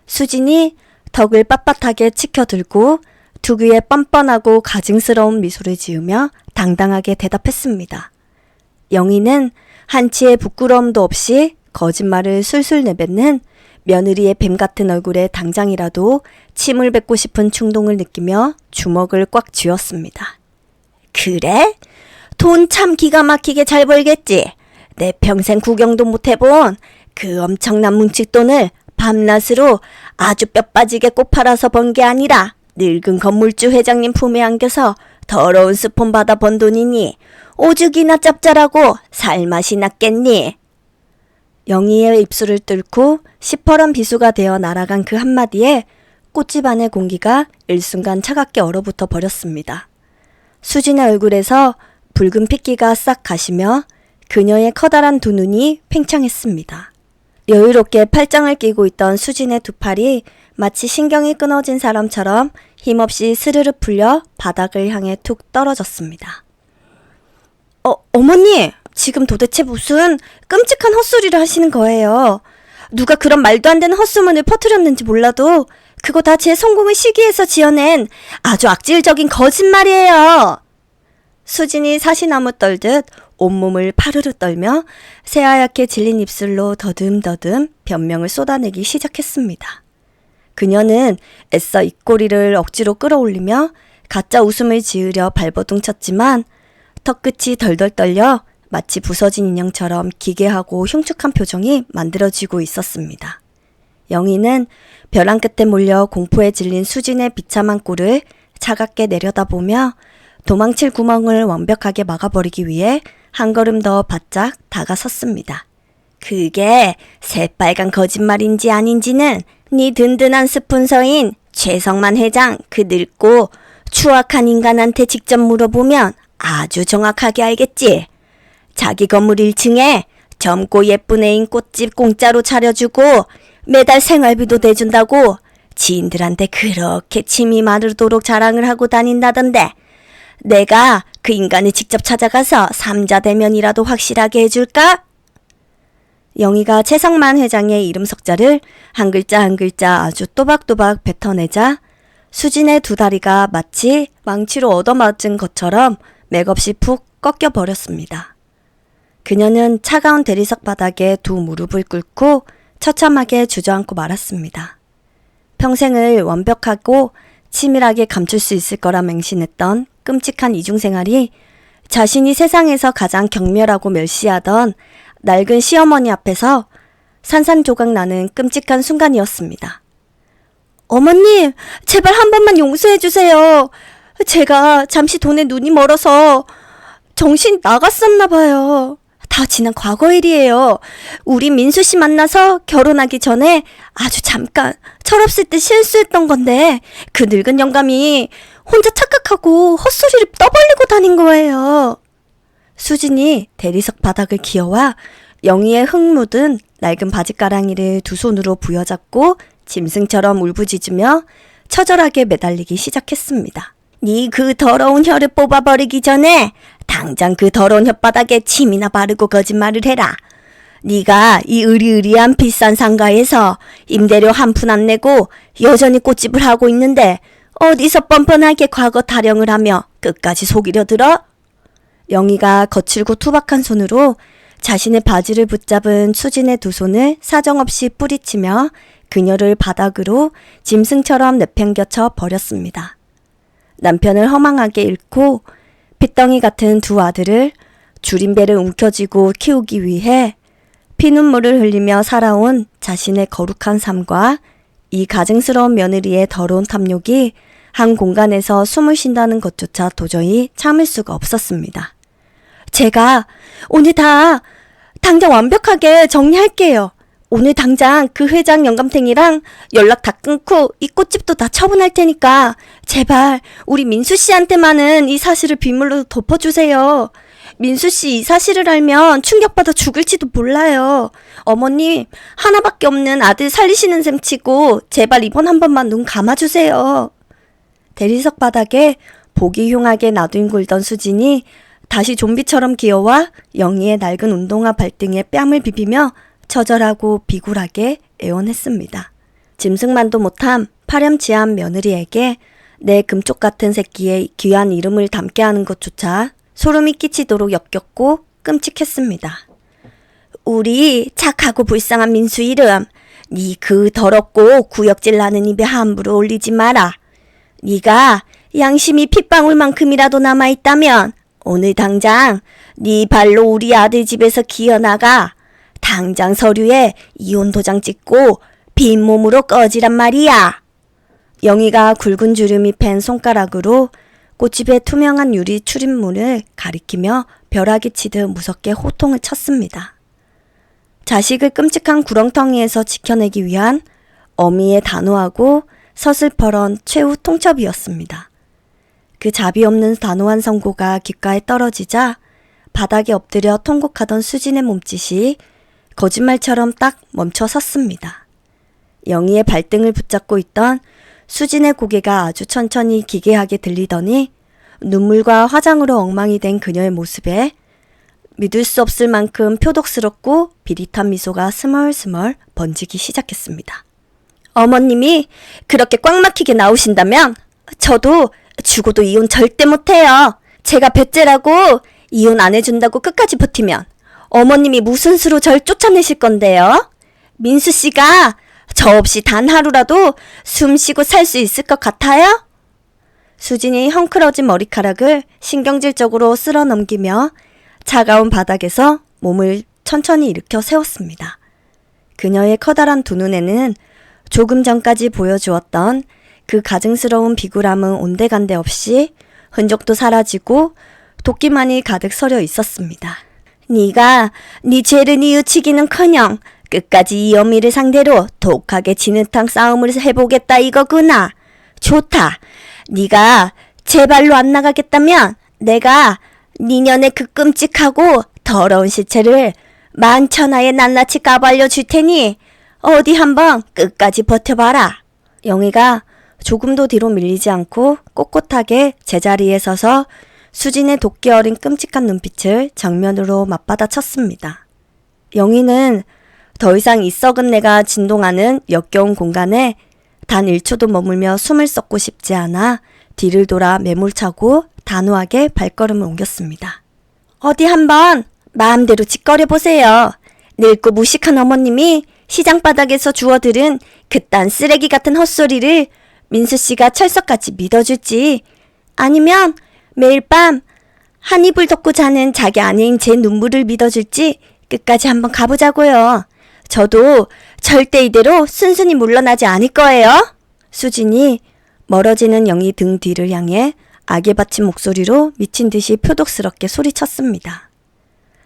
수진이 덕을 빳빳하게 치켜들고 두 귀에 뻔뻔하고 가증스러운 미소를 지으며 당당하게 대답했습니다. 영희는 한치의 부끄러움도 없이 거짓말을 술술 내뱉는 며느리의 뱀 같은 얼굴에 당장이라도 침을 뱉고 싶은 충동을 느끼며 주먹을 꽉 쥐었습니다. 그래? 돈 참 기가 막히게 잘 벌겠지. 내 평생 구경도 못 해본 그 엄청난 뭉칫돈을 밤낮으로 아주 뼈 빠지게 꼭 팔아서 번 게 아니라 늙은 건물주 회장님 품에 안겨서 더러운 스폰 받아 번 돈이니 오죽이나 짭짤하고 살맛이 났겠니? 영희의 입술을 뚫고 시퍼런 비수가 되어 날아간 그 한마디에 꽃집 안의 공기가 일순간 차갑게 얼어붙어 버렸습니다. 수진의 얼굴에서 붉은 핏기가 싹 가시며 그녀의 커다란 두 눈이 팽창했습니다. 여유롭게 팔짱을 끼고 있던 수진의 두 팔이 마치 신경이 끊어진 사람처럼 힘없이 스르르 풀려 바닥을 향해 툭 떨어졌습니다. 어머니! 지금 도대체 무슨 끔찍한 헛소리를 하시는 거예요. 누가 그런 말도 안 되는 헛소문을 퍼뜨렸는지 몰라도 그거 다 제 성공을 시기해서 지어낸 아주 악질적인 거짓말이에요. 수진이 사시나무 떨듯 온몸을 파르르 떨며 새하얗게 질린 입술로 더듬더듬 변명을 쏟아내기 시작했습니다. 그녀는 애써 입꼬리를 억지로 끌어올리며 가짜 웃음을 지으려 발버둥 쳤지만 턱끝이 덜덜 떨려 마치 부서진 인형처럼 기괴하고 흉측한 표정이 만들어지고 있었습니다. 영희는 벼랑 끝에 몰려 공포에 질린 수진의 비참한 꼴을 차갑게 내려다보며 도망칠 구멍을 완벽하게 막아버리기 위해 한 걸음 더 바짝 다가섰습니다. 그게 새빨간 거짓말인지 아닌지는 네 든든한 스폰서인 최성만 회장 그 늙고 추악한 인간한테 직접 물어보면 아주 정확하게 알겠지. 자기 건물 1층에 젊고 예쁜 애인 꽃집 공짜로 차려주고 매달 생활비도 대준다고 지인들한테 그렇게 침이 마르도록 자랑을 하고 다닌다던데 내가 그 인간을 직접 찾아가서 삼자 대면이라도 확실하게 해줄까? 영희가 최성만 회장의 이름 석자를 한 글자 한 글자 아주 또박또박 뱉어내자 수진의 두 다리가 마치 망치로 얻어맞은 것처럼 맥없이 푹 꺾여버렸습니다. 그녀는 차가운 대리석 바닥에 두 무릎을 꿇고 처참하게 주저앉고 말았습니다. 평생을 완벽하고 치밀하게 감출 수 있을 거라 맹신했던 끔찍한 이중생활이 자신이 세상에서 가장 경멸하고 멸시하던 낡은 시어머니 앞에서 산산조각 나는 끔찍한 순간이었습니다. 어머님, 제발 한 번만 용서해 주세요. 제가 잠시 돈에 눈이 멀어서 정신 나갔었나 봐요. 다 지난 과거 일이에요. 우리 민수 씨 만나서 결혼하기 전에 아주 잠깐 철없을 때 실수했던 건데 그 늙은 영감이 혼자 착각하고 헛소리를 떠벌리고 다닌 거예요. 수진이 대리석 바닥을 기어와 영희의 흙 묻은 낡은 바지가랑이를 두 손으로 부여잡고 짐승처럼 울부짖으며 처절하게 매달리기 시작했습니다. 네 그 더러운 혀를 뽑아버리기 전에 당장 그 더러운 혓바닥에 침이나 바르고 거짓말을 해라. 네가 이 으리으리한 비싼 상가에서 임대료 한 푼 안 내고 여전히 꽃집을 하고 있는데 어디서 뻔뻔하게 과거 타령을 하며 끝까지 속이려 들어? 영희가 거칠고 투박한 손으로 자신의 바지를 붙잡은 수진의 두 손을 사정없이 뿌리치며 그녀를 바닥으로 짐승처럼 내팽겨쳐 버렸습니다. 남편을 허망하게 잃고 핏덩이 같은 두 아들을 줄임배를 움켜쥐고 키우기 위해 피눈물을 흘리며 살아온 자신의 거룩한 삶과 이 가증스러운 며느리의 더러운 탐욕이 한 공간에서 숨을 쉰다는 것조차 도저히 참을 수가 없었습니다. 제가 오늘 당장 완벽하게 정리할게요. 오늘 당장 그 회장 영감탱이랑 연락 다 끊고 이 꽃집도 다 처분할 테니까 제발 우리 민수 씨한테만은 이 사실을 비밀로 덮어주세요. 민수 씨 이 사실을 알면 충격받아 죽을지도 몰라요. 어머님 하나밖에 없는 아들 살리시는 셈 치고 제발 이번 한 번만 눈 감아주세요. 대리석 바닥에 보기 흉하게 나뒹굴던 수진이 다시 좀비처럼 기어와 영희의 낡은 운동화 발등에 뺨을 비비며 처절하고 비굴하게 애원했습니다. 짐승만도 못함 파렴치한 며느리에게 내 금쪽 같은 새끼의 귀한 이름을 담게 하는 것조차 소름이 끼치도록 역겹고 끔찍했습니다. 우리 착하고 불쌍한 민수 이름, 니 그 더럽고 구역질 나는 입에 함부로 올리지 마라. 니가 양심이 핏방울만큼이라도 남아있다면 오늘 당장 네 발로 우리 아들 집에서 기어나가 당장 서류에 이혼 도장 찍고 빈 몸으로 꺼지란 말이야. 영희가 굵은 주름이 팬 손가락으로 꽃집의 투명한 유리 출입문을 가리키며 벼락이 치듯 무섭게 호통을 쳤습니다. 자식을 끔찍한 구렁텅이에서 지켜내기 위한 어미의 단호하고 서슬퍼런 최후 통첩이었습니다. 그 자비 없는 단호한 선고가 귓가에 떨어지자 바닥에 엎드려 통곡하던 수진의 몸짓이 거짓말처럼 딱 멈춰 섰습니다. 영희의 발등을 붙잡고 있던 수진의 고개가 아주 천천히 기괴하게 들리더니 눈물과 화장으로 엉망이 된 그녀의 모습에 믿을 수 없을 만큼 표독스럽고 비릿한 미소가 스멀스멀 번지기 시작했습니다. 어머님이 그렇게 꽉 막히게 나오신다면 저도 죽어도 이혼 절대 못해요. 제가 배째라고 이혼 안 해준다고 끝까지 버티면 어머님이 무슨 수로 절 쫓아내실 건데요? 민수 씨가 저 없이 단 하루라도 숨 쉬고 살 수 있을 것 같아요? 수진이 헝클어진 머리카락을 신경질적으로 쓸어 넘기며 차가운 바닥에서 몸을 천천히 일으켜 세웠습니다. 그녀의 커다란 두 눈에는 조금 전까지 보여주었던 그 가증스러운 비굴함은 온데간데 없이 흔적도 사라지고 도끼만이 가득 서려 있었습니다. 네가 네 죄를 뉘우치기는커녕 끝까지 이 어미를 상대로 독하게 진흙탕 싸움을 해보겠다 이거구나. 좋다. 네가 제발로 안 나가겠다면 내가 니년의 그 끔찍하고 더러운 시체를 만천하에 낱낱이 까발려 줄 테니 어디 한번 끝까지 버텨봐라. 영희가 조금도 뒤로 밀리지 않고 꼿꼿하게 제자리에 서서 수진의 도끼 어린 끔찍한 눈빛을 정면으로 맞받아 쳤습니다. 영희는 더 이상 이 썩은 내가 진동하는 역겨운 공간에 단 1초도 머물며 숨을 썩고 싶지 않아 뒤를 돌아 매몰차고 단호하게 발걸음을 옮겼습니다. 어디 한번 마음대로 짓거려 보세요. 늙고 무식한 어머님이 시장바닥에서 주워들은 그딴 쓰레기 같은 헛소리를 민수 씨가 철석같이 믿어줄지 아니면 매일 밤 한 이불 덮고 자는 자기 아내인 제 눈물을 믿어줄지 끝까지 한번 가보자고요. 저도 절대 이대로 순순히 물러나지 않을 거예요. 수진이 멀어지는 영희 등 뒤를 향해 악에 받친 목소리로 미친 듯이 표독스럽게 소리쳤습니다.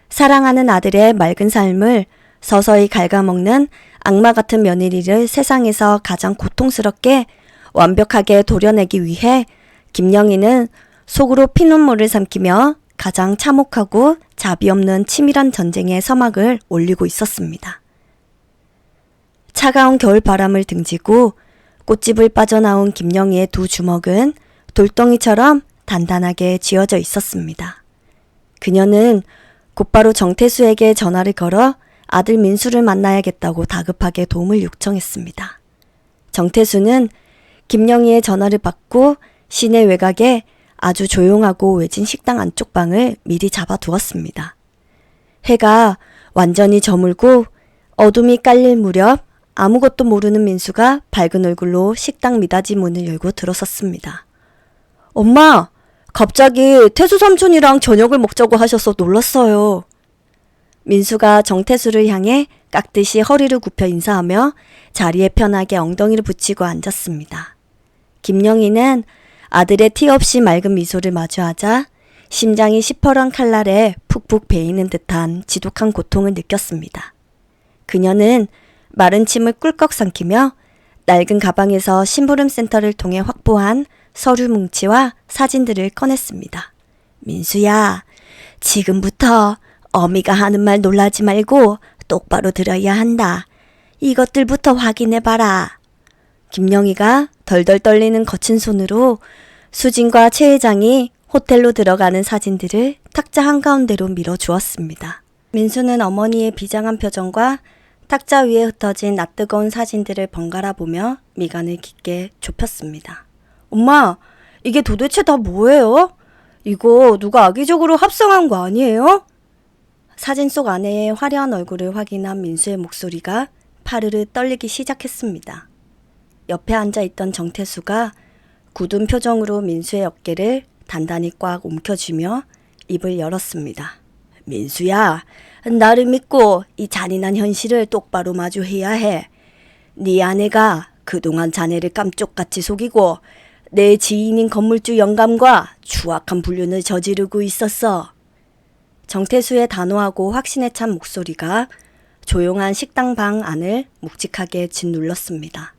사랑하는 아들의 맑은 삶을 서서히 갉아먹는 악마 같은 며느리를 세상에서 가장 고통스럽게 완벽하게 도려내기 위해 김영희는 속으로 피눈물을 삼키며 가장 참혹하고 자비 없는 치밀한 전쟁의 서막을 올리고 있었습니다. 차가운 겨울바람을 등지고 꽃집을 빠져나온 김영희의 두 주먹은 돌덩이처럼 단단하게 쥐어져 있었습니다. 그녀는 곧바로 정태수에게 전화를 걸어 아들 민수를 만나야겠다고 다급하게 도움을 요청했습니다. 정태수는 김영희의 전화를 받고 시내 외곽에 아주 조용하고 외진 식당 안쪽 방을 미리 잡아두었습니다. 해가 완전히 저물고 어둠이 깔릴 무렵 아무것도 모르는 민수가 밝은 얼굴로 식당 미닫이 문을 열고 들어섰습니다. 엄마, 갑자기 태수 삼촌이랑 저녁을 먹자고 하셔서 놀랐어요. 민수가 정태수를 향해 깍듯이 허리를 굽혀 인사하며 자리에 편하게 엉덩이를 붙이고 앉았습니다. 김영희는 아들의 티 없이 맑은 미소를 마주하자 심장이 시퍼런 칼날에 푹푹 베이는 듯한 지독한 고통을 느꼈습니다. 그녀는 마른 침을 꿀꺽 삼키며 낡은 가방에서 심부름센터를 통해 확보한 서류 뭉치와 사진들을 꺼냈습니다. 민수야, 지금부터 어미가 하는 말 놀라지 말고 똑바로 들어야 한다. 이것들부터 확인해봐라. 김영희가 덜덜 떨리는 거친 손으로 수진과 최 회장이 호텔로 들어가는 사진들을 탁자 한가운데로 밀어주었습니다. 민수는 어머니의 비장한 표정과 탁자 위에 흩어진 낯뜨거운 사진들을 번갈아 보며 미간을 깊게 좁혔습니다. 엄마, 이게 도대체 다 뭐예요? 이거 누가 악의적으로 합성한 거 아니에요? 사진 속 아내의 화려한 얼굴을 확인한 민수의 목소리가 파르르 떨리기 시작했습니다. 옆에 앉아있던 정태수가 굳은 표정으로 민수의 어깨를 단단히 꽉 움켜쥐며 입을 열었습니다. 민수야, 나를 믿고 이 잔인한 현실을 똑바로 마주해야 해. 네 아내가 그동안 자네를 깜쪽같이 속이고 내 지인인 건물주 영감과 추악한 불륜을 저지르고 있었어. 정태수의 단호하고 확신에 찬 목소리가 조용한 식당 방 안을 묵직하게 짓눌렀습니다.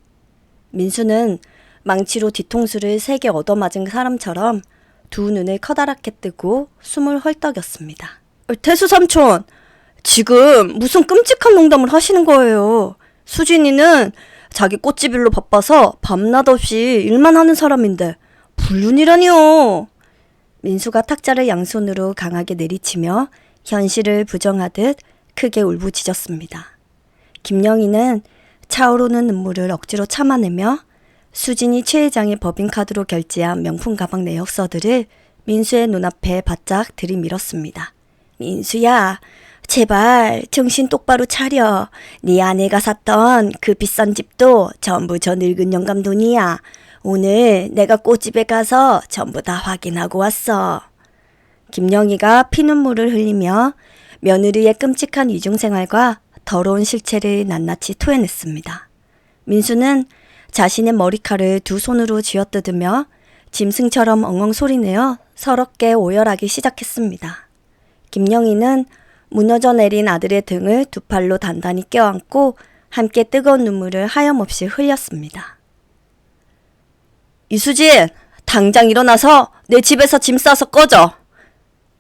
민수는 망치로 뒤통수를 세게 얻어맞은 사람처럼 두 눈을 커다랗게 뜨고 숨을 헐떡였습니다. 태수 삼촌, 지금 무슨 끔찍한 농담을 하시는 거예요. 수진이는 자기 꽃집 일로 바빠서 밤낮 없이 일만 하는 사람인데 불륜이라니요. 민수가 탁자를 양손으로 강하게 내리치며 현실을 부정하듯 크게 울부짖었습니다. 김영희는 차오르는 눈물을 억지로 참아내며 수진이 최 회장의 법인카드로 결제한 명품 가방 내역서들을 민수의 눈앞에 바짝 들이밀었습니다. 민수야, 제발 정신 똑바로 차려. 네 아내가 샀던 그 비싼 집도 전부 저 늙은 영감 돈이야. 오늘 내가 꽃집에 가서 전부 다 확인하고 왔어. 김영희가 피눈물을 흘리며 며느리의 끔찍한 이중생활과 더러운 실체를 낱낱이 토해냈습니다. 민수는 자신의 머리칼을 두 손으로 쥐어뜯으며 짐승처럼 엉엉 소리내어 서럽게 오열하기 시작했습니다. 김영희는 무너져 내린 아들의 등을 두 팔로 단단히 껴안고 함께 뜨거운 눈물을 하염없이 흘렸습니다. 이수진, 당장 일어나서 내 집에서 짐 싸서 꺼져.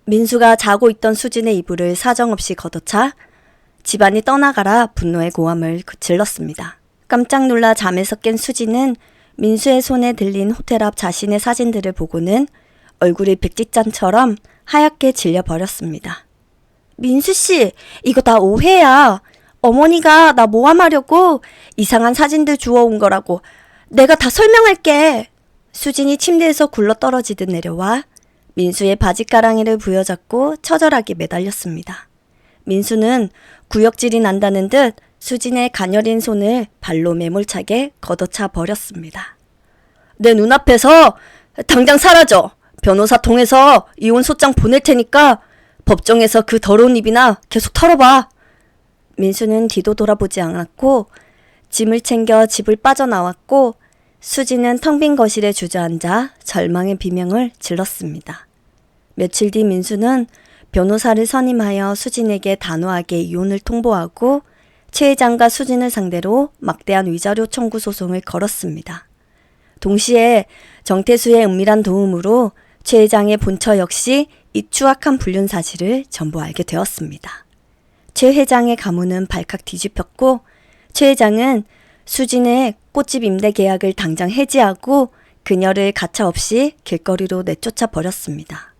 민수가 자고 있던 수진의 이불을 사정없이 걷어차 집안이 떠나가라 분노의 고함을 질렀습니다. 깜짝 놀라 잠에서 깬 수진은 민수의 손에 들린 호텔 앞 자신의 사진들을 보고는 얼굴이 백지장처럼 하얗게 질려버렸습니다. 민수씨, 이거 다 오해야. 어머니가 나 모함하려고 이상한 사진들 주워온 거라고. 내가 다 설명할게. 수진이 침대에서 굴러떨어지듯 내려와 민수의 바지가랑이를 부여잡고 처절하게 매달렸습니다. 민수는 구역질이 난다는 듯 수진의 가녀린 손을 발로 매몰차게 걷어차 버렸습니다. 내 눈앞에서 당장 사라져. 변호사 통해서 이혼 소장 보낼 테니까 법정에서 그 더러운 입이나 계속 털어봐. 민수는 뒤도 돌아보지 않았고 짐을 챙겨 집을 빠져나왔고 수지는 텅 빈 거실에 주저앉아 절망의 비명을 질렀습니다. 며칠 뒤 민수는 변호사를 선임하여 수진에게 단호하게 이혼을 통보하고 최 회장과 수진을 상대로 막대한 위자료 청구 소송을 걸었습니다. 동시에 정태수의 은밀한 도움으로 최 회장의 본처 역시 이 추악한 불륜 사실을 전부 알게 되었습니다. 최 회장의 가문은 발칵 뒤집혔고 최 회장은 수진의 꽃집 임대 계약을 당장 해지하고 그녀를 가차없이 길거리로 내쫓아 버렸습니다.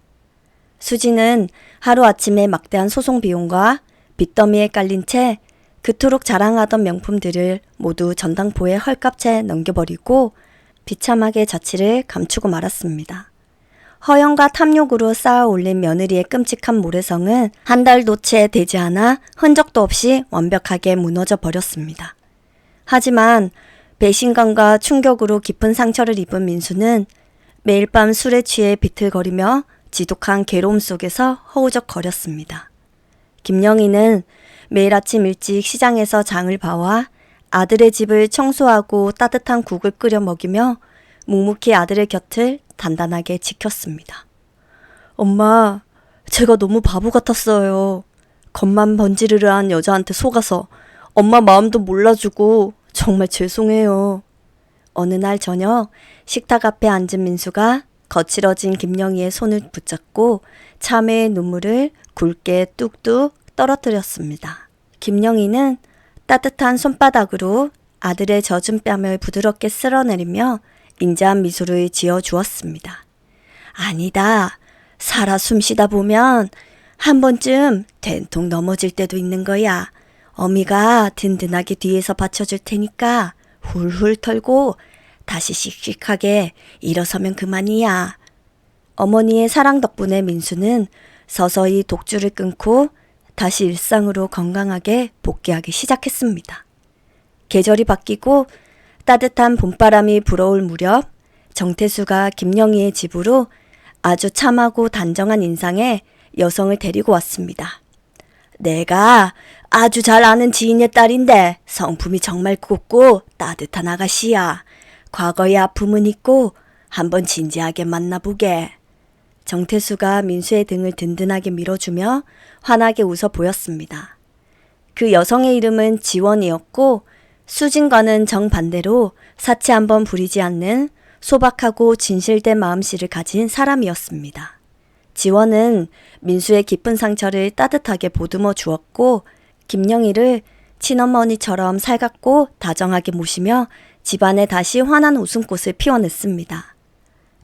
수진은 하루아침에 막대한 소송 비용과 빚더미에 깔린 채 그토록 자랑하던 명품들을 모두 전당포에 헐값에 넘겨버리고 비참하게 자취를 감추고 말았습니다. 허영과 탐욕으로 쌓아 올린 며느리의 끔찍한 모래성은 한 달도 채 되지 않아 흔적도 없이 완벽하게 무너져 버렸습니다. 하지만 배신감과 충격으로 깊은 상처를 입은 민수는 매일 밤 술에 취해 비틀거리며 지독한 괴로움 속에서 허우적거렸습니다. 김영희는 매일 아침 일찍 시장에서 장을 봐와 아들의 집을 청소하고 따뜻한 국을 끓여 먹이며 묵묵히 아들의 곁을 단단하게 지켰습니다. 엄마, 제가 너무 바보 같았어요. 겉만 번지르르한 여자한테 속아서 엄마 마음도 몰라주고 정말 죄송해요. 어느 날 저녁 식탁 앞에 앉은 민수가 거칠어진 김영희의 손을 붙잡고 참회의 눈물을 굵게 뚝뚝 떨어뜨렸습니다. 김영희는 따뜻한 손바닥으로 아들의 젖은 뺨을 부드럽게 쓸어내리며 인자한 미소를 지어 주었습니다. 아니다. 살아 숨쉬다 보면 한 번쯤 된통 넘어질 때도 있는 거야. 어미가 든든하게 뒤에서 받쳐줄 테니까 훌훌 털고 다시 씩씩하게 일어서면 그만이야. 어머니의 사랑 덕분에 민수는 서서히 독주를 끊고 다시 일상으로 건강하게 복귀하기 시작했습니다. 계절이 바뀌고 따뜻한 봄바람이 불어올 무렵 정태수가 김영희의 집으로 아주 참하고 단정한 인상의 여성을 데리고 왔습니다. 내가 아주 잘 아는 지인의 딸인데 성품이 정말 곱고 따뜻한 아가씨야. 과거의 아픔은 있고 한번 진지하게 만나보게. 정태수가 민수의 등을 든든하게 밀어주며 환하게 웃어 보였습니다. 그 여성의 이름은 지원이었고 수진과는 정반대로 사치 한번 부리지 않는 소박하고 진실된 마음씨를 가진 사람이었습니다. 지원은 민수의 깊은 상처를 따뜻하게 보듬어 주었고 김영희를 친어머니처럼 살갑고 다정하게 모시며 집안에 다시 환한 웃음꽃을 피워냈습니다.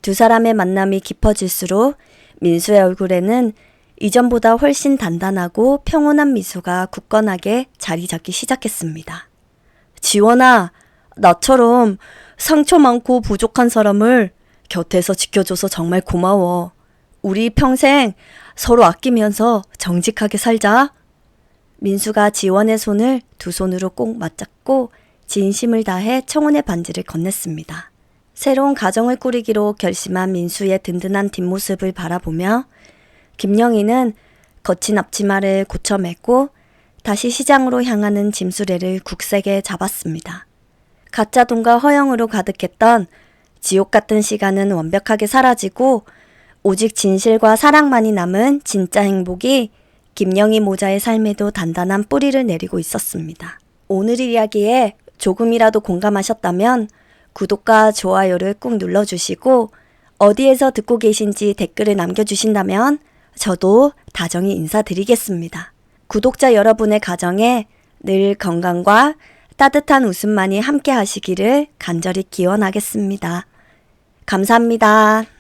두 사람의 만남이 깊어질수록 민수의 얼굴에는 이전보다 훨씬 단단하고 평온한 미소가 굳건하게 자리 잡기 시작했습니다. 지원아, 나처럼 상처 많고 부족한 사람을 곁에서 지켜줘서 정말 고마워. 우리 평생 서로 아끼면서 정직하게 살자. 민수가 지원의 손을 두 손으로 꼭 맞잡고 진심을 다해 청혼의 반지를 건넸습니다. 새로운 가정을 꾸리기로 결심한 민수의 든든한 뒷모습을 바라보며 김영희는 거친 앞치마를 고쳐 메고 다시 시장으로 향하는 짐수레를 굳세게 잡았습니다. 가짜 돈과 허영으로 가득했던 지옥 같은 시간은 완벽하게 사라지고 오직 진실과 사랑만이 남은 진짜 행복이 김영희 모자의 삶에도 단단한 뿌리를 내리고 있었습니다. 오늘 이야기에 조금이라도 공감하셨다면 구독과 좋아요를 꾹 눌러주시고 어디에서 듣고 계신지 댓글을 남겨주신다면 저도 다정히 인사드리겠습니다. 구독자 여러분의 가정에 늘 건강과 따뜻한 웃음만이 함께 하시기를 간절히 기원하겠습니다. 감사합니다.